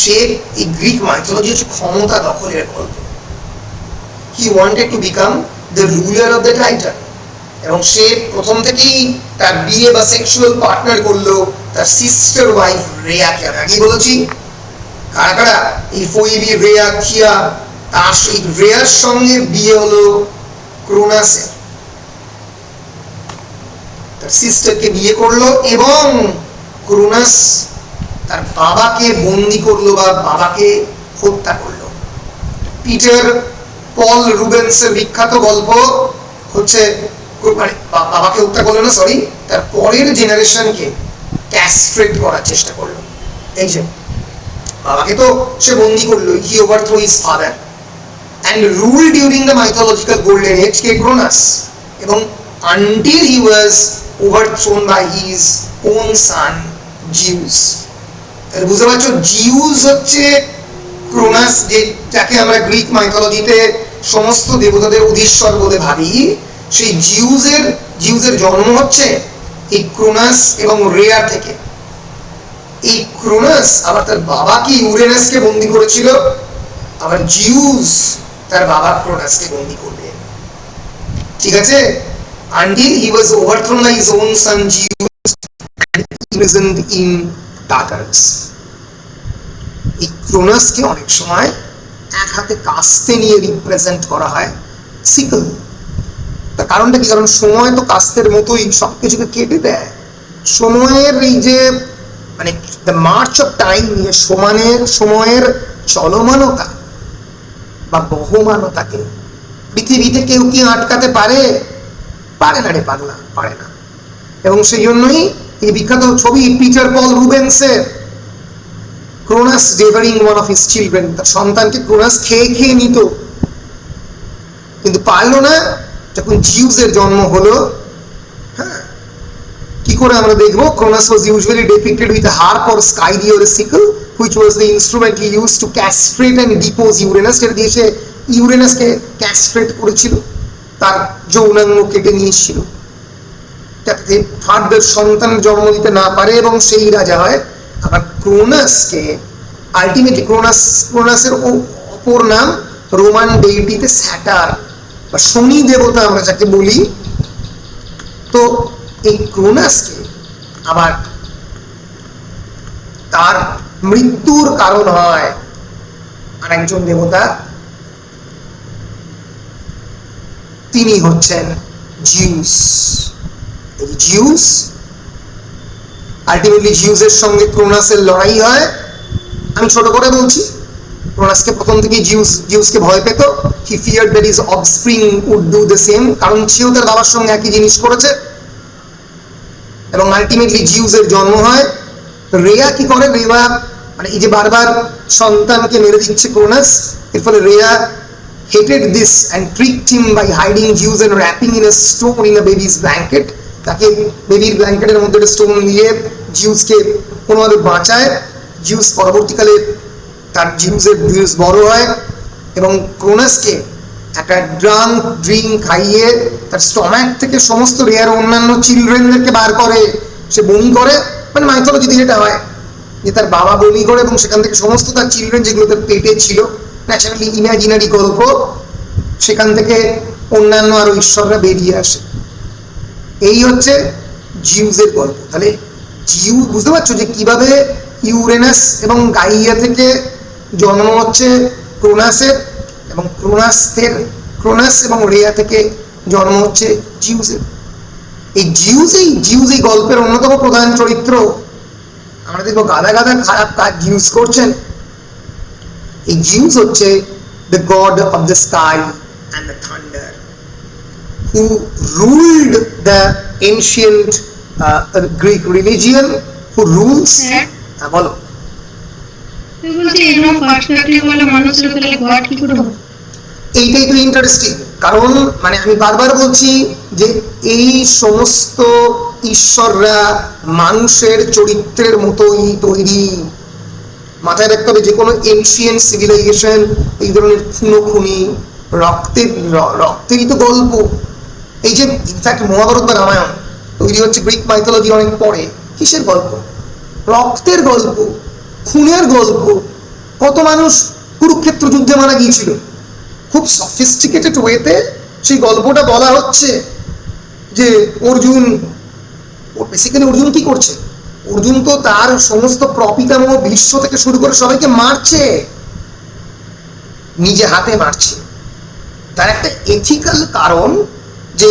সে এই গ্রিক মাইথোলজি হচ্ছে ক্ষমতা দখলের গল্প। He wanted to become the ruler of the Titan, এবং সে প্রথম থেকেই তার বিয়ে বা সেক্সুয়াল পার্টনার করলো তার সিস্টার ওয়াইফ রেয়াকে। আমি আগে বলেছি কারা কারা, এই ফোইবি, রেয়া, থিয়া। তার সেই রেয়ার সঙ্গে বিয়ে হলো ক্রোনাসের, তার সিস্টারকে বিয়ে করলো, এবং ক্রোনাস তার বাবাকে বন্দি করলো বা বাবাকে হত্যা করলো। পিটার পল রুবেন্সের বিখ্যাত গল্প হচ্ছে, মানে বাবাকে হত্যা করলো না, সরি, তার পরের জেনারেশনকে ক্যাস্ট্রেট করার চেষ্টা করলো। এই যে বাবাকে তো সে বন্দি করলো, he overthrow his father and ruled during the mythological golden age, কে? ক্রোনাস। এবং until he was overthrown by his own son Zeus. বুঝতে পারছো? জিউস হচ্ছে ক্রোনাস, যাকে আমরা গ্রিক মাইথোলজিতে সমস্ত দেবতাদের অধীশ্বর বলে ভাবি। সেই জিউসের জন্ম হচ্ছে এই ক্রোনাস এবং রেয়া থেকে। এই ক্রোনাস আবার তার বাবাকে ইউরেনাসকে বন্দি করেছিল, আবার জিউস তার বাবা ক্রোনাসকে বন্দি করবে। ঠিক আছে? until he was overthrown by his own son Zeus and imprisoned in Tartarus। এই ক্রোনাসকে অনেক সময় এক হাতে কাস্তে নিয়ে রিপ্রেজেন্ট করা হয়, সিকল। তার কারণটা কি? কারণ সময় তো কাস্তের মতোই সবকিছুকে কেটে দেয়। সময়ের এই যে মানে দ্য মার্চ অফ টাইম, সময়ের চলমানতা বা বহমানতাকে পৃথিবীতে কেউ কি আটকাতে পারে? পারে না রে পাগলা, পারে না। এবং সেই জন্যই এই বিখ্যাত ছবি পিটার পল রুবেন্সের Cronus devouring one of his children, তার সন্তানকে ক্রোনাস খেয়ে খেয়ে নিত, কিন্তু পারল না। যখন জিউসের জন্ম হলো, হ্যাঁ, কি করে আমরা দেখবো? Cronus was usually depicted with a harp or scythe or a sickle, which was the instrument he used to castrate and depose Uranus. যেটা দিয়ে সে ইউরেনাসকে ক্যাস্ট্রেট করেছিল, তার যৌনাঙ্গ কেটে নিয়েছিল, যাতে ফার্দার সন্তান জন্ম দিতে না পারে এবং সেই রাজা হয়। আবার ক্রোনাসকে আলটিমেটলি ক্রোনাসের অপর নাম রোমান ডেইটিতে স্যাটার বা শনি দেবতা আমরা যাকে বলি। তো এই ক্রোনাসকে আবার তার মৃত্যুর কারণ হয় আর একজন দেবতা, তিনি হচ্ছেন জিউস। এই জিউস আলটিমেটলি জিউসের সঙ্গে ক্রোনাসের লড়াই হয়। আমি ছোট করে বলছি, ক্রোনাসকে প্রথম থেকে জিউসকে ভয় পেত। He feared that his offspring would do the same, কারণ সেও তার বাবার সঙ্গে একই জিনিস করেছে। এবং আলটিমেটলি জিউসের জন্ম হয়। রেয়া কি করে? রেয়া মানে এই যে বারবার সন্তানকে মেরে দিচ্ছে ক্রোনাস, এর ফলে রেয়া hated this and tricked him by hiding Zeus and wrapping in a stone in a baby's blanket. তাকে বেবির ব্ল্যাঙ্কেটের মধ্যে একটা স্টোন দিয়ে জিউসকে কোনোভাবে বাঁচায়। জিউস পরবর্তীকালে তার জিউস বড় হয় এবং ক্রোনাসকে একটা ড্রিঙ্ক খাইয়ে তার স্টমাক থেকে সমস্ত রেয়ার অন্যান্য চিলড্রেনদেরকে বার করে। সে বমি করে, মানে মাইথোলজিতে যেটা হয় যে তার বাবা বমি করে এবং সেখান থেকে সমস্ত তার চিলড্রেন যেগুলো তার পেটে ছিল, ন্যাচারালি ইমাজিনারি গল্প, সেখান থেকে অন্যান্য আরো ঈশ্বররা বেরিয়ে আসে। এই হচ্ছে জিউসের গল্প। তাহলে জিউস, বুঝতে পারছো যে কিভাবে ইউরেনাস এবং গাইয়া থেকে জন্ম হচ্ছে ক্রোনাসের, এবং ক্রোনাস এবং রেয়া থেকে জন্ম হচ্ছে জিউসের। এই জিউস এই গল্পের অন্যতম প্রধান চরিত্র। আমরা দেখবো গাদা গাদা খারাপ কাজ জিউস করছেন। এই জিউস হচ্ছে the god of the sky and the thunder, who ruled the ancient Greek religion, who rules, বলো। তুই বলছিস এরকম পার্সপেক্টিভ বলে মানুষের তাহলে গড কি করে হবে? এইটাই তো ইন্টারেস্টিং, কারণ মানে আমি বারবার বলছি যে এই সমস্ত ঈশ্বররা মানুষের চরিত্রের মতোই তৈরি। মাথায় রাখতে হবে যে কোনো এনশিয়েন্ট সিভিলাইজেশন এই ধরনের খুনোখুনি, রক্তেরই তো গল্প। এই যে ইনফ্যাক্ট মহাভারত বা রামায়ণ তৈরি হচ্ছে গ্রিক মাইথোলজি অনেক পরে। কিসের গল্প? রক্তের গল্প, খুনের গল্প। কত মানুষ কুরুক্ষেত্র যুদ্ধে মারা গিয়েছিল, খুব সফিস্টিকেটেড ওয়েতে সেই গল্পটা বলা হচ্ছে। যে অর্জুন কি করছে? অর্জুন তো তার সমস্ত প্রপিতামহ ভীষ্ম থেকে শুরু করে সবাইকে মারছে, নিজে হাতে মারছে। তার একটা এথিক্যাল কারণ যে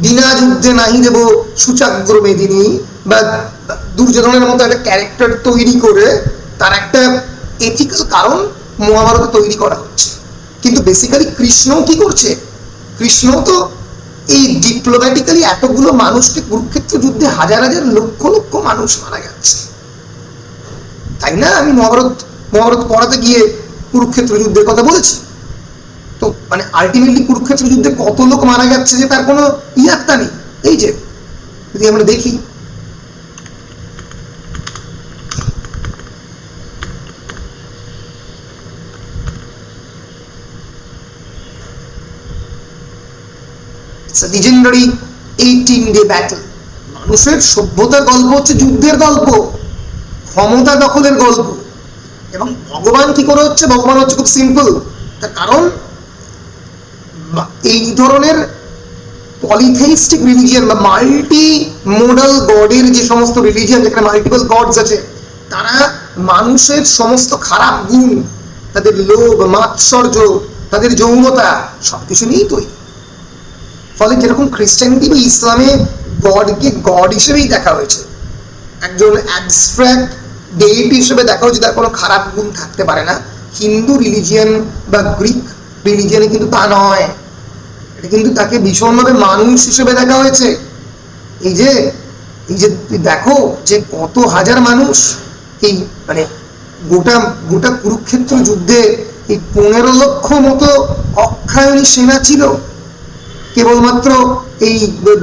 বিনা যুদ্ধে নাহি দেব সুচাগ্র মেদিনী বা দুর্যোধনের মতো একটা ক্যারেক্টার তৈরি করে তার একটা এথিক্যাল কারণ মহাভারতে তৈরি করা হচ্ছে। কিন্তু বেসিক্যালি কৃষ্ণ কি করছে? কৃষ্ণ তো এই ডিপ্লোম্যাটিক্যালি এতগুলো মানুষকে, কুরুক্ষেত্র যুদ্ধে হাজার হাজার লক্ষ লক্ষ মানুষ মারা যাচ্ছে, তাই না? আমি মহাভারত পড়াতে গিয়ে কুরুক্ষেত্র যুদ্ধের কথা বলেছি। তো মানে আলটিমেটলি কুরুক্ষেত্র যুদ্ধে কত লোক মারা যাচ্ছে যে তার কোনো ইয়াত্তা নেই। এই যে যদি আমরা দেখি, লিজেন্ডারি 18-day ব্যাটল। মানুষের সভ্যতার গল্প হচ্ছে যুদ্ধের গল্প, ক্ষমতা দখলের গল্প। এবং ভগবান কি করে হচ্ছে? ভগবান হচ্ছে খুব সিম্পল। তার কারণ এই ধরনের পলিথেইস্টিক রিলিজিয়ন বা মাল্টি মোডাল গডের যে সমস্ত রিলিজিয়ন, যেখানে মাল্টিপল গডস আছে, তারা মানুষের সমস্ত খারাপ গুণ, তাদের লোভ, মাৎসর্য, তাদের যৌনতা সবকিছু নিয়েই তৈরি। ফলে যেরকম খ্রিস্টানিটি বা ইসলামে গডকে গড হিসেবেই দেখা হয়েছে, একজন অ্যাবস্ট্রাক্ট ডেইটি হিসেবে দেখা হয়েছে, তার কোনো খারাপ গুণ থাকতে পারে না, হিন্দু রিলিজিয়ান বা গ্রিক রিলিজিয়ানে কিন্তু তা নয়। এটা কিন্তু তাকে ভীষণভাবে মানুষ হিসেবে দেখা হয়েছে। এই যে তুই দেখো যে কত হাজার মানুষ এই মানে গোটা গোটা কুরুক্ষেত্র যুদ্ধে এই 15 লক্ষ মতো অক্ষায়নী সেনা ছিল কেবলমাত্র এই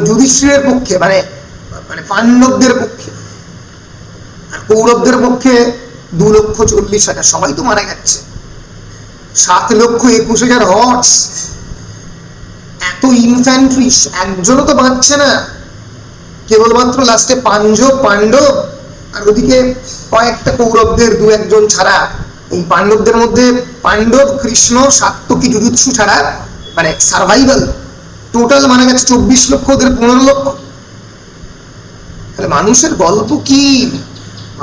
যুধিষ্ঠিরের পক্ষে, মানে মানে পাণ্ডবদের পক্ষে। আর কৌরবদের পক্ষে 2,40,000, সবাই তো মারা যাচ্ছে। 7,21,000 হর্স, এত ইনফ্যান্ট্রি, একজনও তো বাঁচছে না। কেবলমাত্র লাস্টে পাণ্ডব আর ওদিকে কয়েকটা কৌরবদের 2-1 ছাড়া, এই পাণ্ডবদের মধ্যে পাণ্ডব, কৃষ্ণ, সাত্যকী, যুজুৎসু ছাড়া মানে সার্ভাইভাল টোটাল মারা গেছে 24 লক্ষ, ওদের 15 লক্ষ। তাহলে মানুষের গল্প কি?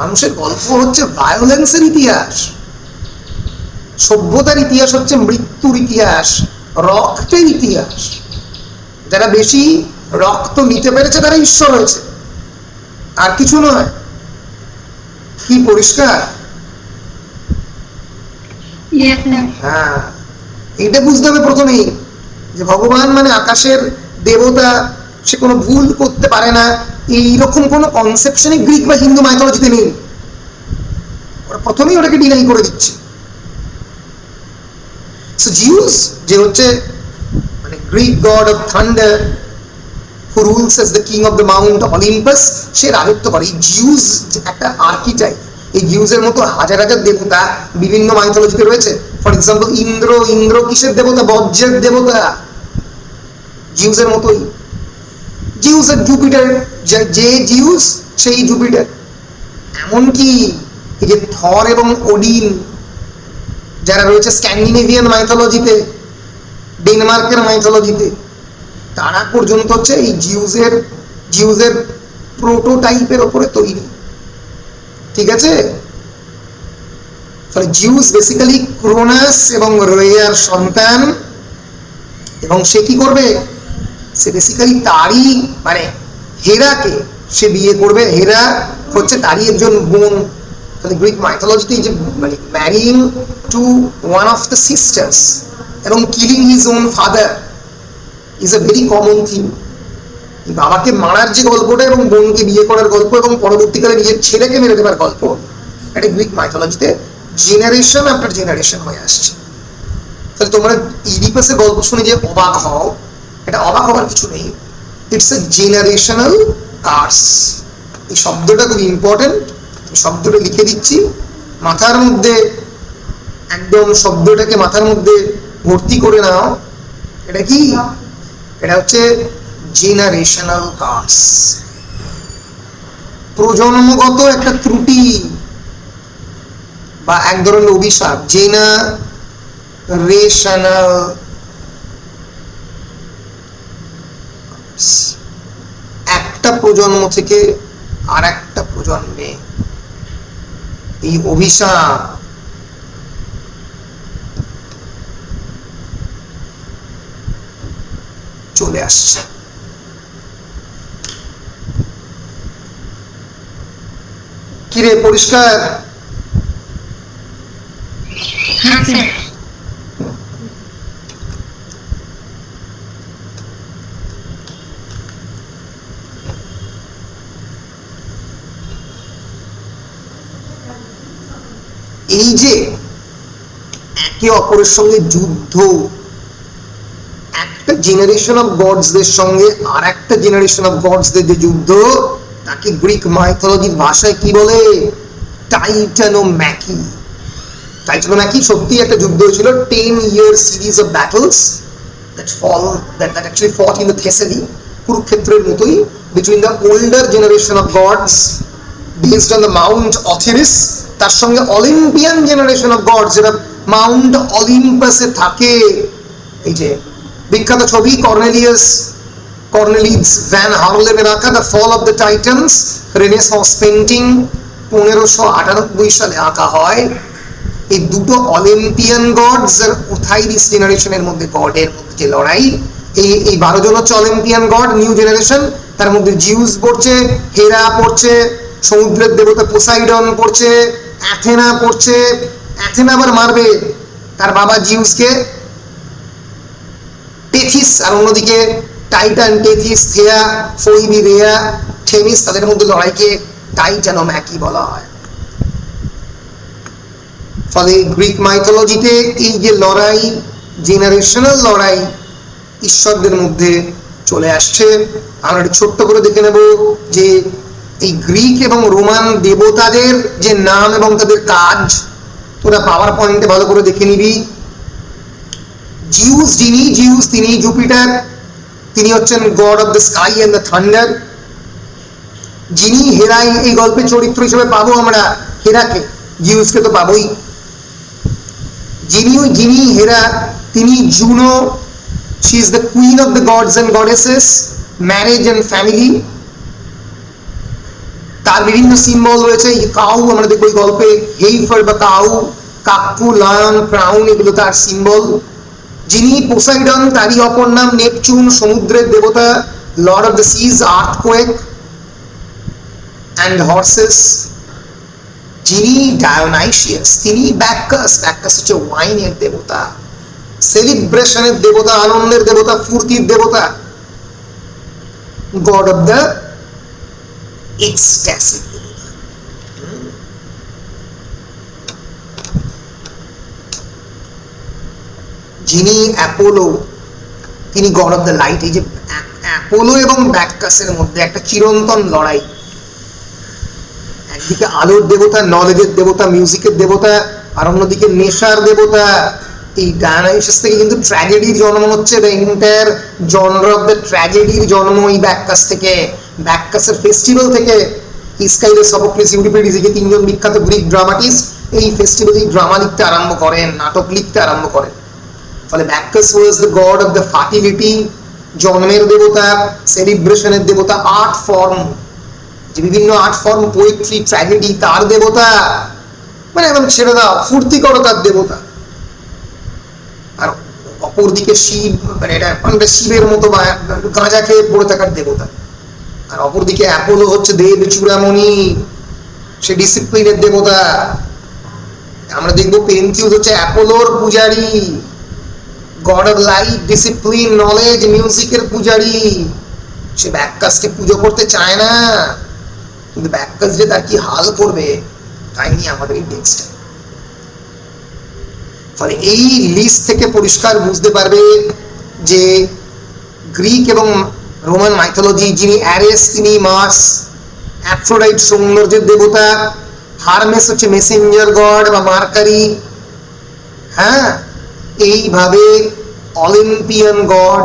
মানুষের গল্প হচ্ছে ভায়োলেন্সের ইতিহাস, সভ্যতার ইতিহাস হচ্ছে মৃত্যুর ইতিহাস, রক্তের ইতিহাস। যারা বেশি রক্ত নিতে পেরেছে তারা ঈশ্বর হয়েছে, আর কিছু নয়। কি পরিষ্কার? হ্যাঁ, এটা বুঝতে হবে প্রথমেই যে ভগবান মানে আকাশের দেবতা, সে কোনো ভুল করতে পারে না, এইরকম কোনো কনসেপশনই গ্রিক বা হিন্দু মাইথোলজিতে নেই। ওরা প্রথমেই ওটাকে ডিনাই করে দিচ্ছে। সো জিউস যে হচ্ছে মানে Greek god of thunder, who rules as the king of the mount of Olympus, সে রাজত্ব করে। এই জিউস একটা আর্কিটাইপ। এই জিউসের মতো হাজার হাজার দেবতা বিভিন্ন মাইথোলজিতে রয়েছে। ফর এক্সাম্পল ইন্দ্র কিসের দেবতা? বজ্রের দেবতা। জিউসের মতোই জিউস আর জুপিটার, যে জিউস সেই জুপিটার। এমনকি এই যে থর এবং ওডিন যারা রয়েছে স্ক্যান্ডিনেভিয়ান মাইথোলজিতে, ডেনমার্কের মাইথোলজিতে, তারা পর্যন্ত হচ্ছে এই জিউসের প্রোটোটাইপের ওপরে তৈরি। ঠিক আছে? ফলে জিউস বেসিক্যালি ক্রোনাস এবং রেয়ার সন্তান, এবং সে কি করবে? সে বেসিক্যালি তারই মানে হেরাকে সে বিয়ে করবে। হেরা হচ্ছে তারই একজন বোন। তাহলে গ্রিক মাইথোলজিতে যে মানে marrying to one of the sisters এবং killing his own father is a very common theme. বাবাকে মারার যে গল্পটা এবং বোনকে বিয়ে করার গল্প এবং পরবর্তীকালে নিজের ছেলেকে মেরে দেওয়ার গল্প, এটা গ্রিক মাইথোলজিতে জেনারেশন আফটার জেনারেশন হয়ে আসছে। তাহলে তোমরা ইডিপাসের গল্প শুনে যে অবাক হও, এটা অবাক হওয়ার কিছু নেই। It's a generational curse. এই শব্দটা খুব ইম্পর্টেন্ট, শব্দটা লিখে দিচ্ছি মাথার মধ্যে, একদম শব্দটাকে মাথার মধ্যে ভর্তি করে নাও। এটা কি? এটা হচ্ছে জেনারেশনাল কার্স, প্রজন্মগত একটা ত্রুটি বা এক ধরনের অভিশাপ। জেনারেশনাল, একটা প্রজন্ম থেকে আর একটা প্রজন্মে এই অভিশাপ চলে আসছে। কিরে, পরিষ্কার? এই যে একে অপরের সঙ্গে যুদ্ধ, একটা জেনারেশন অফ গডসদের সঙ্গে আর একটা জেনারেশন অফ গডসদের যে যুদ্ধ, তাকে গ্রিক মাইথোলজির ভাষায় কি বলে? টাইটানোম্যাকি। টাইটানোম্যাকি সত্যি একটা যুদ্ধ হয়েছিল, 10-year series of battles that actually fought in the Thessaly, কুরুক্ষেত্রের মতোই, between the older generation of gods based on the Mount Othyris, তার সঙ্গে অলিম্পিয়ান জেনারেশন অফ গডস যেটা মাউন্ট অলিম্পাসে থাকে। এই যে বিখ্যাত ছবি কর্নেলিডস ভ্যান হারলেমের আঁকা the fall of the Titans, Renaissance painting, 1598 সালে আঁকা হয়। এই দুটো অলিম্পিয়ান গডস আর ওথাইরিস জেনারেশনের মধ্যে গডের মধ্যে যে লড়াই, এই 12 জন হচ্ছে অলিম্পিয়ান গড নিউ জেনারেশন। তার মধ্যে জিউস পড়ছে, হেরা পড়ছে, সমুদ্রের দেবতা পোসাইডন পড়ছে, অ্যাথেনা পড়ছে। অ্যাথেনা আবার মারবে তার বাবা জিউসকে, টেথিস, আর অন্যদিকে টাইটান, টেথিস, থেয়া, ফোইবি, রেয়া, থেমিস, তাদের মধ্যে লড়াইকে টাইটানোম্যাকি বলা হয়। ফলে গ্রিক মাইথোলজিতে এই যে লড়াই, জেনারেশনাল লড়াই ঈশ্বরদের মধ্যে চলে আসছে। আমরা একটু ছোট্ট করে দেখে নেব যে এই গ্রিক এবং রোমান দেবতাদের যে নাম এবং তাদের কাজ তোরা পাওয়ার পয়েন্টে ভালো করে দেখে নিবি। জিউস, তিনি জুপিটার, তিনি হচ্ছেন god of the sky and the thunder. যিনি হেরাই এই গল্পের চরিত্র হিসেবে পাবো আমরা হেরাকে, জিউসকে তো পাবোই। যিনি হেরা, তিনি Juno, she is the queen of the gods and goddesses, marriage and family. তার বিভিন্ন সিম্বল রয়েছে। কাউ আমরা দেখবো এই গল্পে, হেইফার বা কাউ, কাকু, লায়ন, ক্রাউন, এগুলো তার সিম্বল। যিনি পোসাইডন, তারই অপর নাম নেপচুন, সমুদ্রের দেবতা, lord of the seas, earthquake and horses. যিনি ডায়োনাইসিয়াস, তিনি ব্যাক্কাস হচ্ছে ওয়াইনের দেবতা, সেলিব্রেশনের দেবতা, আনন্দের দেবতা, ফুর্তির দেবতা, গড অফ দ্য এক্সট্যাসি দেবতা। যিনি অ্যাপোলো, তিনি গড অফ দ্য লাইট। এই যে অ্যাপোলো এবং ব্যাক্কাসের মধ্যে একটা চিরন্তন লড়াই, একদিকে আলোর দেবতা, নলেজের দেবতা, মিউজিকের দেবতা, আর অন্যদিকে নেশার দেবতা। এই ডায়োনাইসাস থেকে কিন্তু ট্র্যাজেডির জন্ম হচ্ছে। The entire genre of the ট্র্যাজেডির জন্ম এই ব্যাক্কাস থেকে, ব্যাক্কাসের ফেস্টিভ্যাল থেকে। ইসকাইলাস, সফোক্লিস, ইউরিপিডিস, এই যে তিনজন বিখ্যাত গ্রিক ড্রামাটিস্ট এই ফেস্টিভ্যালেই ড্রামা লিখতে আরম্ভ করেন, নাটক লিখতে আরম্ভ করেন। ফলে Bacchus was the god of the fertility, জন্মের দেবতা, সেলিব্রেশনের দেবতা, আর্ট ফর্ম, যে বিভিন্ন আর্ট ফর্ম, পোয়েট্রি, ট্র্যাজেডি, তার দেবতা। মানে একদম ছেড়ে দাও, ফুর্তি করো, তার দেবতা। আর অপরদিকে শিব, মানে এটা অনেকটা শিবের মতো গাঁজা খেয়ে পড়ে থাকার দেবতা। আর অপরদিকে অ্যাপোলো হচ্ছে দেব চূড়ামণি, সে ডিসিপ্লিনের দেবতা। আমরা দেখবো পেন্থিউস হচ্ছে অ্যাপোলোর পূজারী, god of light, discipline, knowledge, মিউজিকের পূজারী। সে ব্যাক্কাসকে পুজো করতে চায় না, কিন্তু ব্যাক্কাস যে তার কি হাল করবে তাই নিয়ে আমাদের এই টেক্সটে। ফলে এই লিস্ট থেকে পরিষ্কার বুঝতে পারবে যে গ্রিক এবং রোমান মাইথোলজি, যিনি অ্যারেস, তিনি মার্স, অ্যাফ্রোডাইট সৌন্দর্যের দেবতা, হারমেস হচ্ছে মেসেঞ্জার গড বা মার্কারি। হ্যাঁ, এইভাবে অলিম্পিয়ান গড,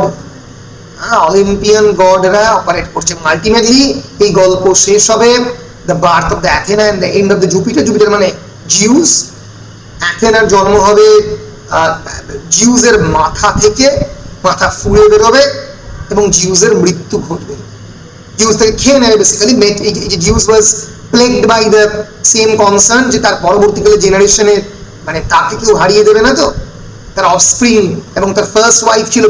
অলিম্পিয়ান গডরা অপারেট করছে। আলটিমেটলি এই গল্প শেষ হবে the birth of the Athena and the end of the Jupiter. Jupiter মানে জিউস। অ্যাথেনার জন্ম হবে জিউসের মাথা থেকে, মাথা ফুলে বেরোবে এবং জিউসের মৃত্যু ঘটবে। জিউস থেকে খেয়ে নেবে বেসিক্যালি। এই যে Zeus was plagued by the same concern, যে তার পরবর্তীকালে জেনারেশনে মানে তাকে কেউ হারিয়ে দেবে না তো, তার অফস্প্রিং। এবং তার ফার্স্ট ওয়াইফ ছিল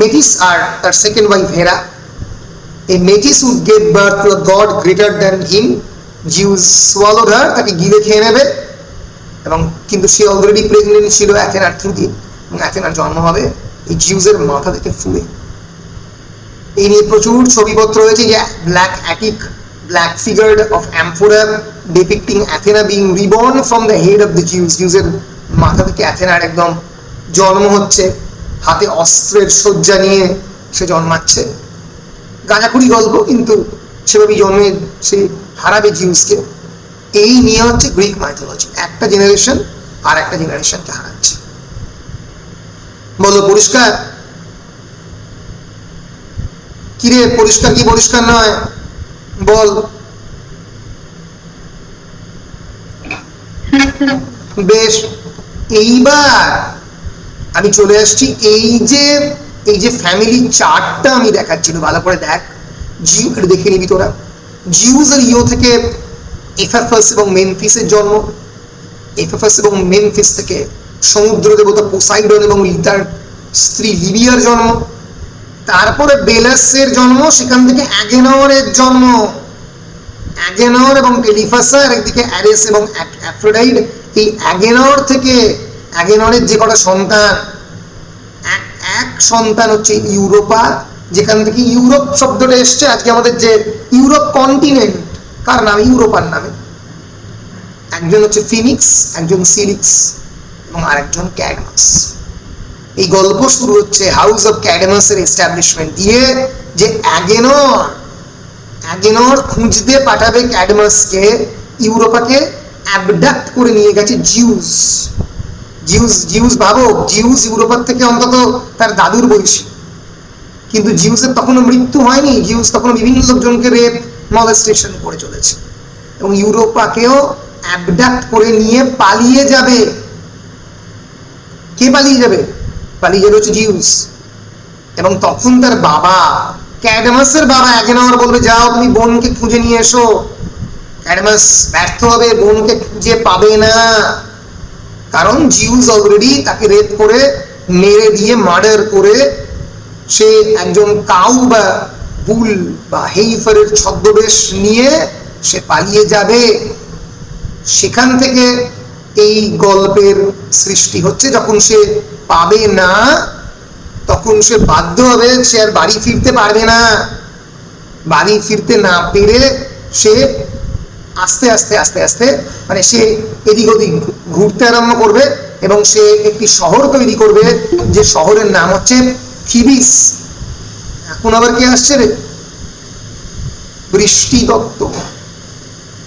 মেটিস, আর তার সেকেন্ড ওয়াইফ হেরা। এই Metis would gave birth to a god greater than him. Zeus swallowed her, তাকে গিলে খেয়ে নেবে। এবং কিন্তু সে অলরেডি প্রেগনেন্ট ছিল অ্যাথেনার থ্রু দিয়ে, এবং অ্যাথেনার জন্ম হবে এই জিউসের মাথা থেকে ফুলে। এই নিয়ে প্রচুর ছবিপত্র হয়েছে, যে black Attic, black figured of amphora depicting Athena being reborn from the head of the Zeus. জিউসের মাথা থেকে অ্যাথেনার একদম জন্ম হচ্ছে, হাতে অস্ত্রের শয্যা নিয়ে সে জন্মাচ্ছে। গাঁজাখুরি গল্প, কিন্তু সেভাবেই জন্মে সে হারাবে জিউসকে। এই নিয়ে হচ্ছে গ্রিক মাইথোলজি, একটা জেনারেশন আর একটা জেনারেশনকে হারাচ্ছে। বলো পরিষ্কার? কিরে পরিষ্কার কি পরিষ্কার নয় বল? বেশ, এইবার আমি চলে আসছি এই যে ফ্যামিলি চার্টটা আমি দেখাচ্ছিল, ভালো করে দেখ। জিউ দেখে নিবি তোরা। জিউস আর ইও থেকে এফেফাস এবং মেমফিসের জন্ম। এফেফাস এবং মেমফিস থেকে সমুদ্র দেবতা পোসাইডন এবং তার স্ত্রী লিবিয়ার জন্ম। তারপরে বেলাসের জন্ম, সেখান থেকে অ্যাগেনরের জন্ম, অ্যাগেনর এবং টেলিফাসা, আর একদিকে অ্যারেস এবং অ্যাফ্রোডাইট। এই অ্যাগেনর থেকে, অ্যাগেনরের যে কটা সন্তান, এক সন্তান হচ্ছে ইউরোপা, যেখান থেকে ইউরোপ শব্দটা এসছে। আজকে আমাদের যে ইউরোপ কন্টিনেন্ট, কার নামে? ইউরোপার নামে। একজন হচ্ছে ফিনিক্স, একজন সিলিক্স এবং আরেকজন ক্যাডমাস। এই গল্প শুরু হচ্ছে হাউস অফ ক্যাডমাসের এস্টাবলিশমেন্ট দিয়ে, যে অ্যাগেনর খুঁজতে পাঠাবে ক্যাডমাসকে, ইউরোপাকে অ্যাবডাক্ট করে নিয়ে গেছে জিউস। জিউস ভাবো, জিউস ইউরোপার থেকে অন্তত তার দাদুর বয়সী, কিন্তু জিউসের তখনও মৃত্যু হয়নি। জিউস তখনও বিভিন্ন লোকজনকে রেপ মলেস্টেশন করে চলেছে, এবং ইউরোপাকেও অ্যাবডাক্ট করে নিয়ে পালিয়ে যাবে। কে পালিয়ে যাবে? পালিয়ে যাবে হচ্ছে জিউস। এবং তখন তার বাবা, ক্যাডমাসের বাবা অ্যাগেনর বলবে, যাও তুমি বোনকে খুঁজে নিয়ে এসো। ক্যাডমাস ব্যর্থ হবে, বোনকে খুঁজে পাবে না, কারণ জিউস অলরেডি তাকে রেপ করে, মেরে দিয়ে, মার্ডার করে সে একজন কাউ বা বুল বা হেইফারের ছদ্মবেশ নিয়ে সে পালিয়ে যাবে। সেখান থেকে এই গল্পের সৃষ্টি হচ্ছে। যখন সে পাবে না, তখন সে বাধ্য হবে, সে আর বাড়ি ফিরতে পারবে না। বাড়ি ফিরতে না পেরে সে আস্তে আস্তে আস্তে আস্তে মানে সে এদিক ওদিক ঘুরতে আরম্ভ করবে, এবং সে একটি শহর তৈরি করবে, যে শহরের নাম হচ্ছে থিবিস। এখন আবার কে আসছে রে? বৃষ্টি দত্ত।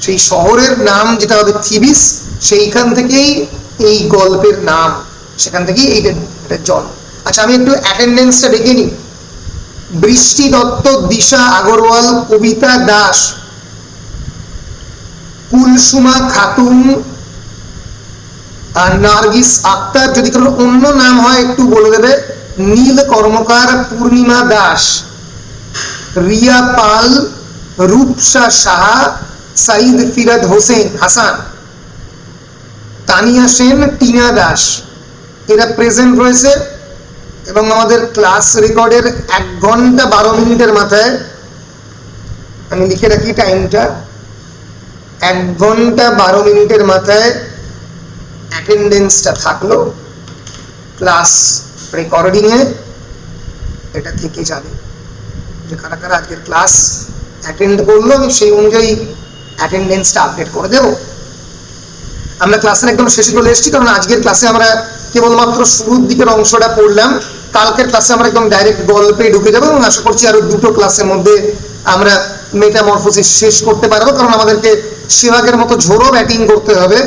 সেই শহরের নাম যেটা হবে থিবিস, সেইখান থেকেই এই গল্পের নাম, সেখান থেকেই এইটা জন্ম। আচ্ছা, আমি একটু অ্যাটেন্ডেন্সটা ডেকে নিই। বৃষ্টি দত্ত, দিশা আগরওয়াল, কবিতা দাস, কুলসুমা খাতুন, নার্গিস আক্তার, যদি কারোর অন্য নাম হয় একটু বলে দেবে, নীল কর্মকার, পূর্ণিমা দাস, রিয়া পাল, রূপসা সাহা, সাইদ ফিরাদ হোসেন হাসান, তানিয়া সেন, টিনা দাস, এরা প্রেজেন্ট রয়েছে। এবং আমাদের ক্লাস রেকর্ডের 1 ঘন্টা 12 মিনিটের মাথায়, আমি লিখে রাখি টাইমটা, 1 ঘন্টা 12 মিনিটের মাথায় অ্যাটেন্ডেন্সটা থাকলো ক্লাস রেকর্ডিংয়ে। এটা থেকে যাবে যে কারা কারা আজকের ক্লাস অ্যাটেন্ড করলো, আমি সেই অনুযায়ী অ্যাটেন্ডেন্সটা আপডেট করে দেবো। আমরা ক্লাসের একদম শেষে চলে এসেছি, কারণ আজকের ক্লাসে আমরা কেবলমাত্র শুরুর দিকের অংশটা পড়লাম। কালকের ক্লাসে আমরা একদম ডাইরেক্ট গল্পে ঢুকে যাবো, এবং আশা করছি আরো 2টো ক্লাসের মধ্যে আমরা মেটামরফোসিস শেষ করতে পারবো। কারণ আমাদেরকে সেভাগের মতো ঝোড়ো ব্যাটিং করতে হবে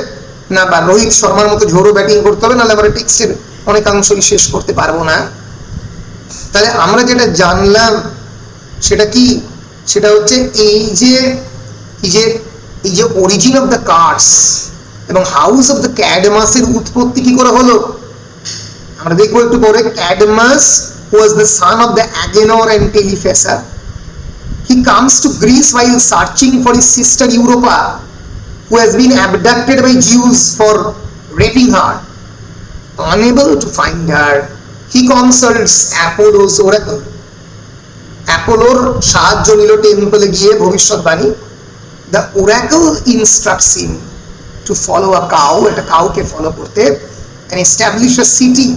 না, বা রোহিত শর্মার মতো ঝোড়ো ব্যাটিং করতে হবে, নাহলে আমরা টেক্সটের অনেকাংশই শেষ করতে পারবো না। তাহলে আমরা যেটা জানলাম সেটা কি? সেটা হচ্ছে এই যে অরিজিন অফ দ্য কার্ডস এবং হাউস অফ দ্য ক্যাডমাসের উৎপত্তি কি করে হলো আমরা দেখবো একটু পরে। ক্যাডমাস was the son of the Agenor and Telephassa. He comes to Greece while searching for his sister Europa, who has been abducted by Jews for raping her. Unable to find her, he consults Apollo's oracle. অ্যাপোলোর সাহায্য নিল টেম্পলে গিয়ে ভবিষ্যৎবাণী। The oracle instructs him to follow a cow, একটা কাউকে follow করতে, and establish a city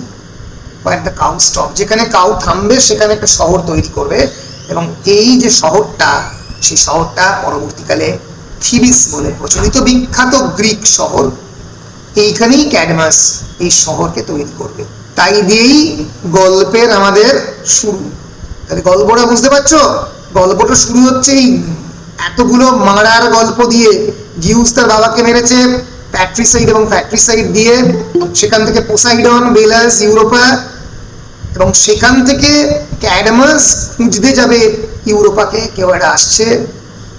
where the cow stop, যেখানে cow থামবে সেখানে একটা শহর তৈরি করবে। এবং এই যে শহরটা, সেই শহরটা পরবর্তীকালে থিবিস বলে প্রচলিত, বিখ্যাত গ্রিক শহর। এইখানেই ক্যাডমাস এই শহরকে তৈরি করবে। তাই দিয়েই গল্পের আমাদের শুরু। তাহলে গল্পটা বুঝতে পারছো? গল্পটা শুরু হচ্ছে এই এতগুলো মারার গল্প দিয়ে। জিউস তার বাবাকে মেরেছে, প্যাট্রিসাইড এবং ফ্যাট্রিসাইড দিয়ে, সেখান থেকে পোসাইডন, বেলাস, ইউরোপা, এবং সেখান থেকে ক্যাডমাস খুঁজতে যাবে ইউরোপাকে। কেউ একটা আসছে,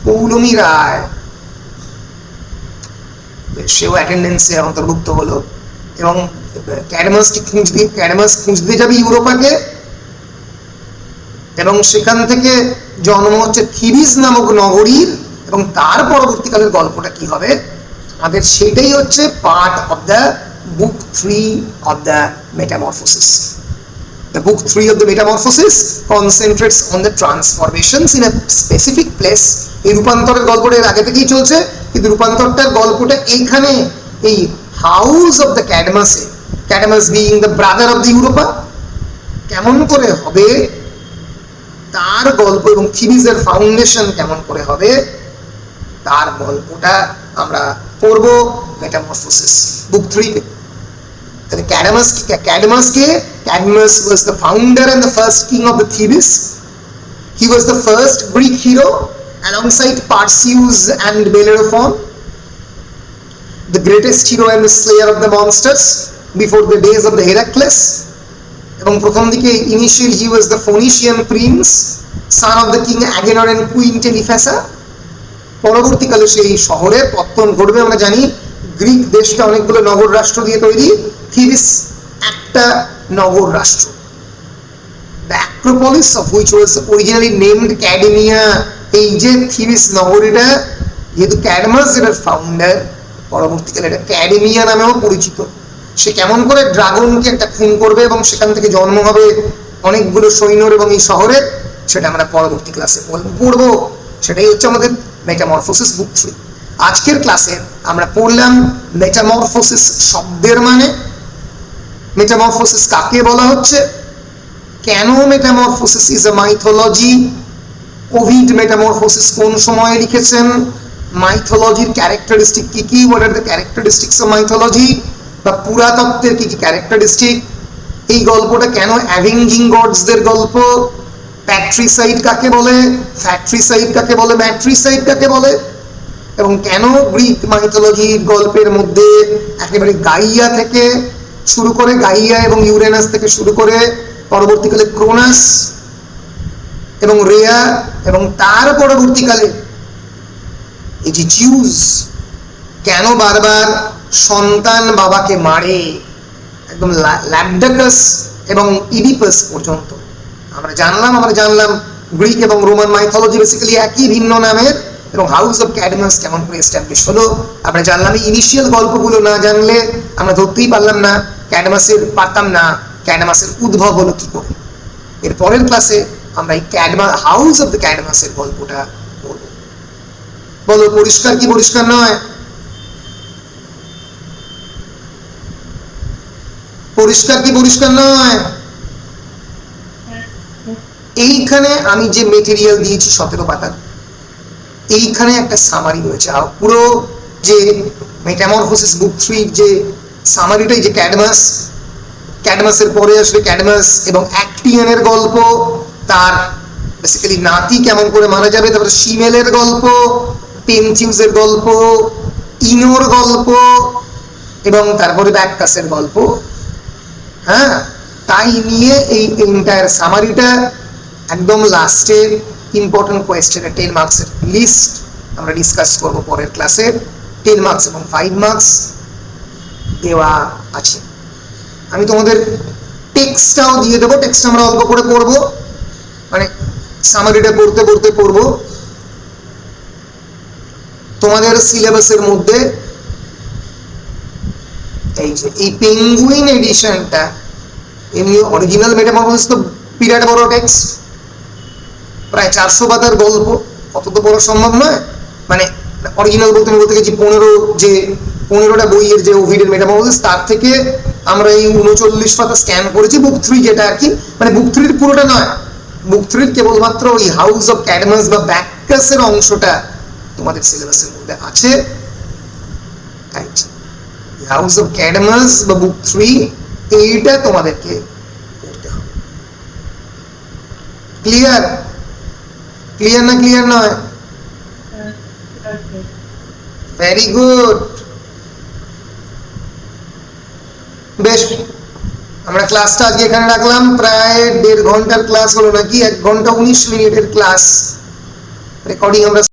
পৌলমী রায়, সেও অ্যাটেন্ডেন্সে অন্তর্ভুক্ত হলো। এবং ক্যাডমাস খুঁজতে যাবে ইউরোপাকে, এবং সেখান থেকে জন্ম হচ্ছে থিবিস নামক নগরীর। এবং তার পরবর্তীকালের গল্পটা কি হবে আমাদের, সেটাই হচ্ছে part of the book 3 of the metamorphosis. The book 3 of the Metamorphosis concentrates on the transformations in a specific place. এই রূপান্তরের গল্পটা এর আগে থেকেই চলছে, কিন্তু রূপান্তরটার গল্পটা এইখানে এই হাউস অফ দ্য ক্যাডমাসে, Cadmus being the brother of the Europa, কেমন করে হবে তার গল্প এবং থিবিসের ফাউন্ডেশন কেমন করে হবে তার গল্পটা আমরা পড়ব মেটামরফোসিস বুক 3 তে। তাহলে Cadmus was the founder and the first king of the Thebes. He was the first Greek hero alongside Perseus and Bellerophon, the greatest hero and the slayer of the monsters before the days of the Heracles. এবং প্রথম দিকে initially he was the Phoenician prince, son of the king Agenor and queen Telephassa. পরবর্তীকালে সেই শহরের পতন ঘটবে। আমরা জানি গ্রিক দেশটা অনেকগুলো নগর রাষ্ট্র দিয়ে তৈরি, থিবিস একটা নগর রাষ্ট্র। The Acropolis of which was originally named Cadmea, এই যে থিবিস নগরীটা যেহেতু ক্যাডমাস এর ফাউন্ডার, পরবর্তীকালে এটা ক্যাডমিয়া নামেও পরিচিত। সে কেমন করে ড্রাগনকে একটা খুন করবে এবং সেখান থেকে জন্ম হবে অনেকগুলো সৈন্যর এবং এই শহরের, সেটা আমরা পরবর্তী ক্লাসে পড়বো। সেটাই হচ্ছে আমাদের মেটামরফোসিস বুক 3। আজকের ক্লাসে আমরা পড়লাম মেটামরফোসিস শব্দের মানে, মেটামরফোসিস কাকে বলা হচ্ছে, কেন metamorphosis is a mythology, Ovid metamorphosis কোন সময়ে লিখেছেন, মাইথোলজির ক্যারেক্টারিস্টিক কি কি, what are the characteristics of mythology, বা পুরাতত্ত্বের কি কি ক্যারেক্টারিস্টিক, এই গল্পটা কেন অ্যাভেঞ্জিং গডসদের গল্প, প্যাট্রিসাইড কাকে বলে, ফ্যাট্রিসাইড কাকে বলে, ম্যাট্রিসাইড কাকে বলে, এবং কেন গ্রিক মাইথোলজির গল্পের মধ্যে একেবারে গাইয়া থেকে শুরু করে, গাইয়া এবং ইউরেনাস থেকে শুরু করে পরবর্তীকালে ক্রোনাস এবং রেয়া, এবং তার পরবর্তীকালে এই যে জিউস কেন বারবার সন্তান বাবাকে মারে, একদম ল্যাবডাকাস এবং ইডিপাস পর্যন্ত আমরা জানলাম গ্রিক এবং রোমান মাইথোলজি বেসিক্যালি একই ভিন্ন নামের, এবং হাউস অফ ক্যাডমাস কেমন করে এস্টাবলিশ হলো আমরা জানলাম। এই ইনিশিয়াল গল্পগুলো না জানলে আমরা ধরতেই পারতাম না ক্যাডমাসের উদ্ভব হলো কি করে। এর পরের ক্লাসে আমরা এই হাউস অফ দ্য ক্যাডমাসের গল্পটা বলবো। বলো পরিষ্কার কি পরিষ্কার নয়? পরিষ্কার কি পরিষ্কার নয়? এইখানে আমি যে মেটেরিয়াল দিয়েছি 17 পাতার, এইখানে একটা সামারি রয়েছে। আর পুরো যে মেটামরফোসিস বুক 3 যে সামারিটাই, যে ক্যাডমাসের পরে আসলে ক্যাডমাস এবং অ্যাক্টিয়ানের গল্প, তার বেসিক্যালি নাতি কেমন করে মারা যাবে, তারপরে শিমেলের গল্প, পেনথিউসের গল্প, ইনোর গল্প, এবং তারপরে ব্যাককাসের গল্প, হ্যাঁ, তাই নিয়ে এই এন্টায়ার সামারিটা একদম লাস্টের ইম্পর্টেন্ট কোয়েশ্চেনের 10 মার্কসের লিস্ট আমরা ডিসকাস করব পরের ক্লাসে। 10 মার্কস এবং 5 মার্কস দেওয়া আছে। আমি তোমাদের টেক্সটটাও দিয়ে দেবো, টেক্সট আমরা অল্প করে পড়বো, মানে সামারিটা পড়বো। তোমাদের সিলেবাসের মধ্যে এই যে এই পেঙ্গুইন এডিশনটা, এমনি অরিজিনাল মেটামরফোসিস তো বিরাট বড় টেক্সট, প্রায় 400 পাতার গল্প, অত তো বড় সম্ভব নয়। মানে অরিজিনাল বলতে গেছি 15টা বইয়ের যে ওভিডের মেটামরফোসিস, তার থেকে আমরা এই 39 পাতা স্ক্যান করেছি বুক 3, যেটা আর কি মানে বুক 3 পুরোটা নয়, বুক 3 কেবলমাত্র ওই হাউস অফ ক্যাডমাস বা ব্যাককাসের অংশটা তোমাদের সিলেবাসের মধ্যে আছে। হাউস অফ ক্যাডমাস বা বুক 3 এইটা তোমাদেরকে পড়তে হবে। ক্লিয়ার না ক্লিয়ার নয়? Very good. বেশ, আমরা ক্লাসটা আজকে এখানে রাখলাম। প্রায় 1.5 ঘন্টার ক্লাস হলো নাকি, 1 ঘন্টা 19 মিনিটের ক্লাস রেকর্ডিং আমরা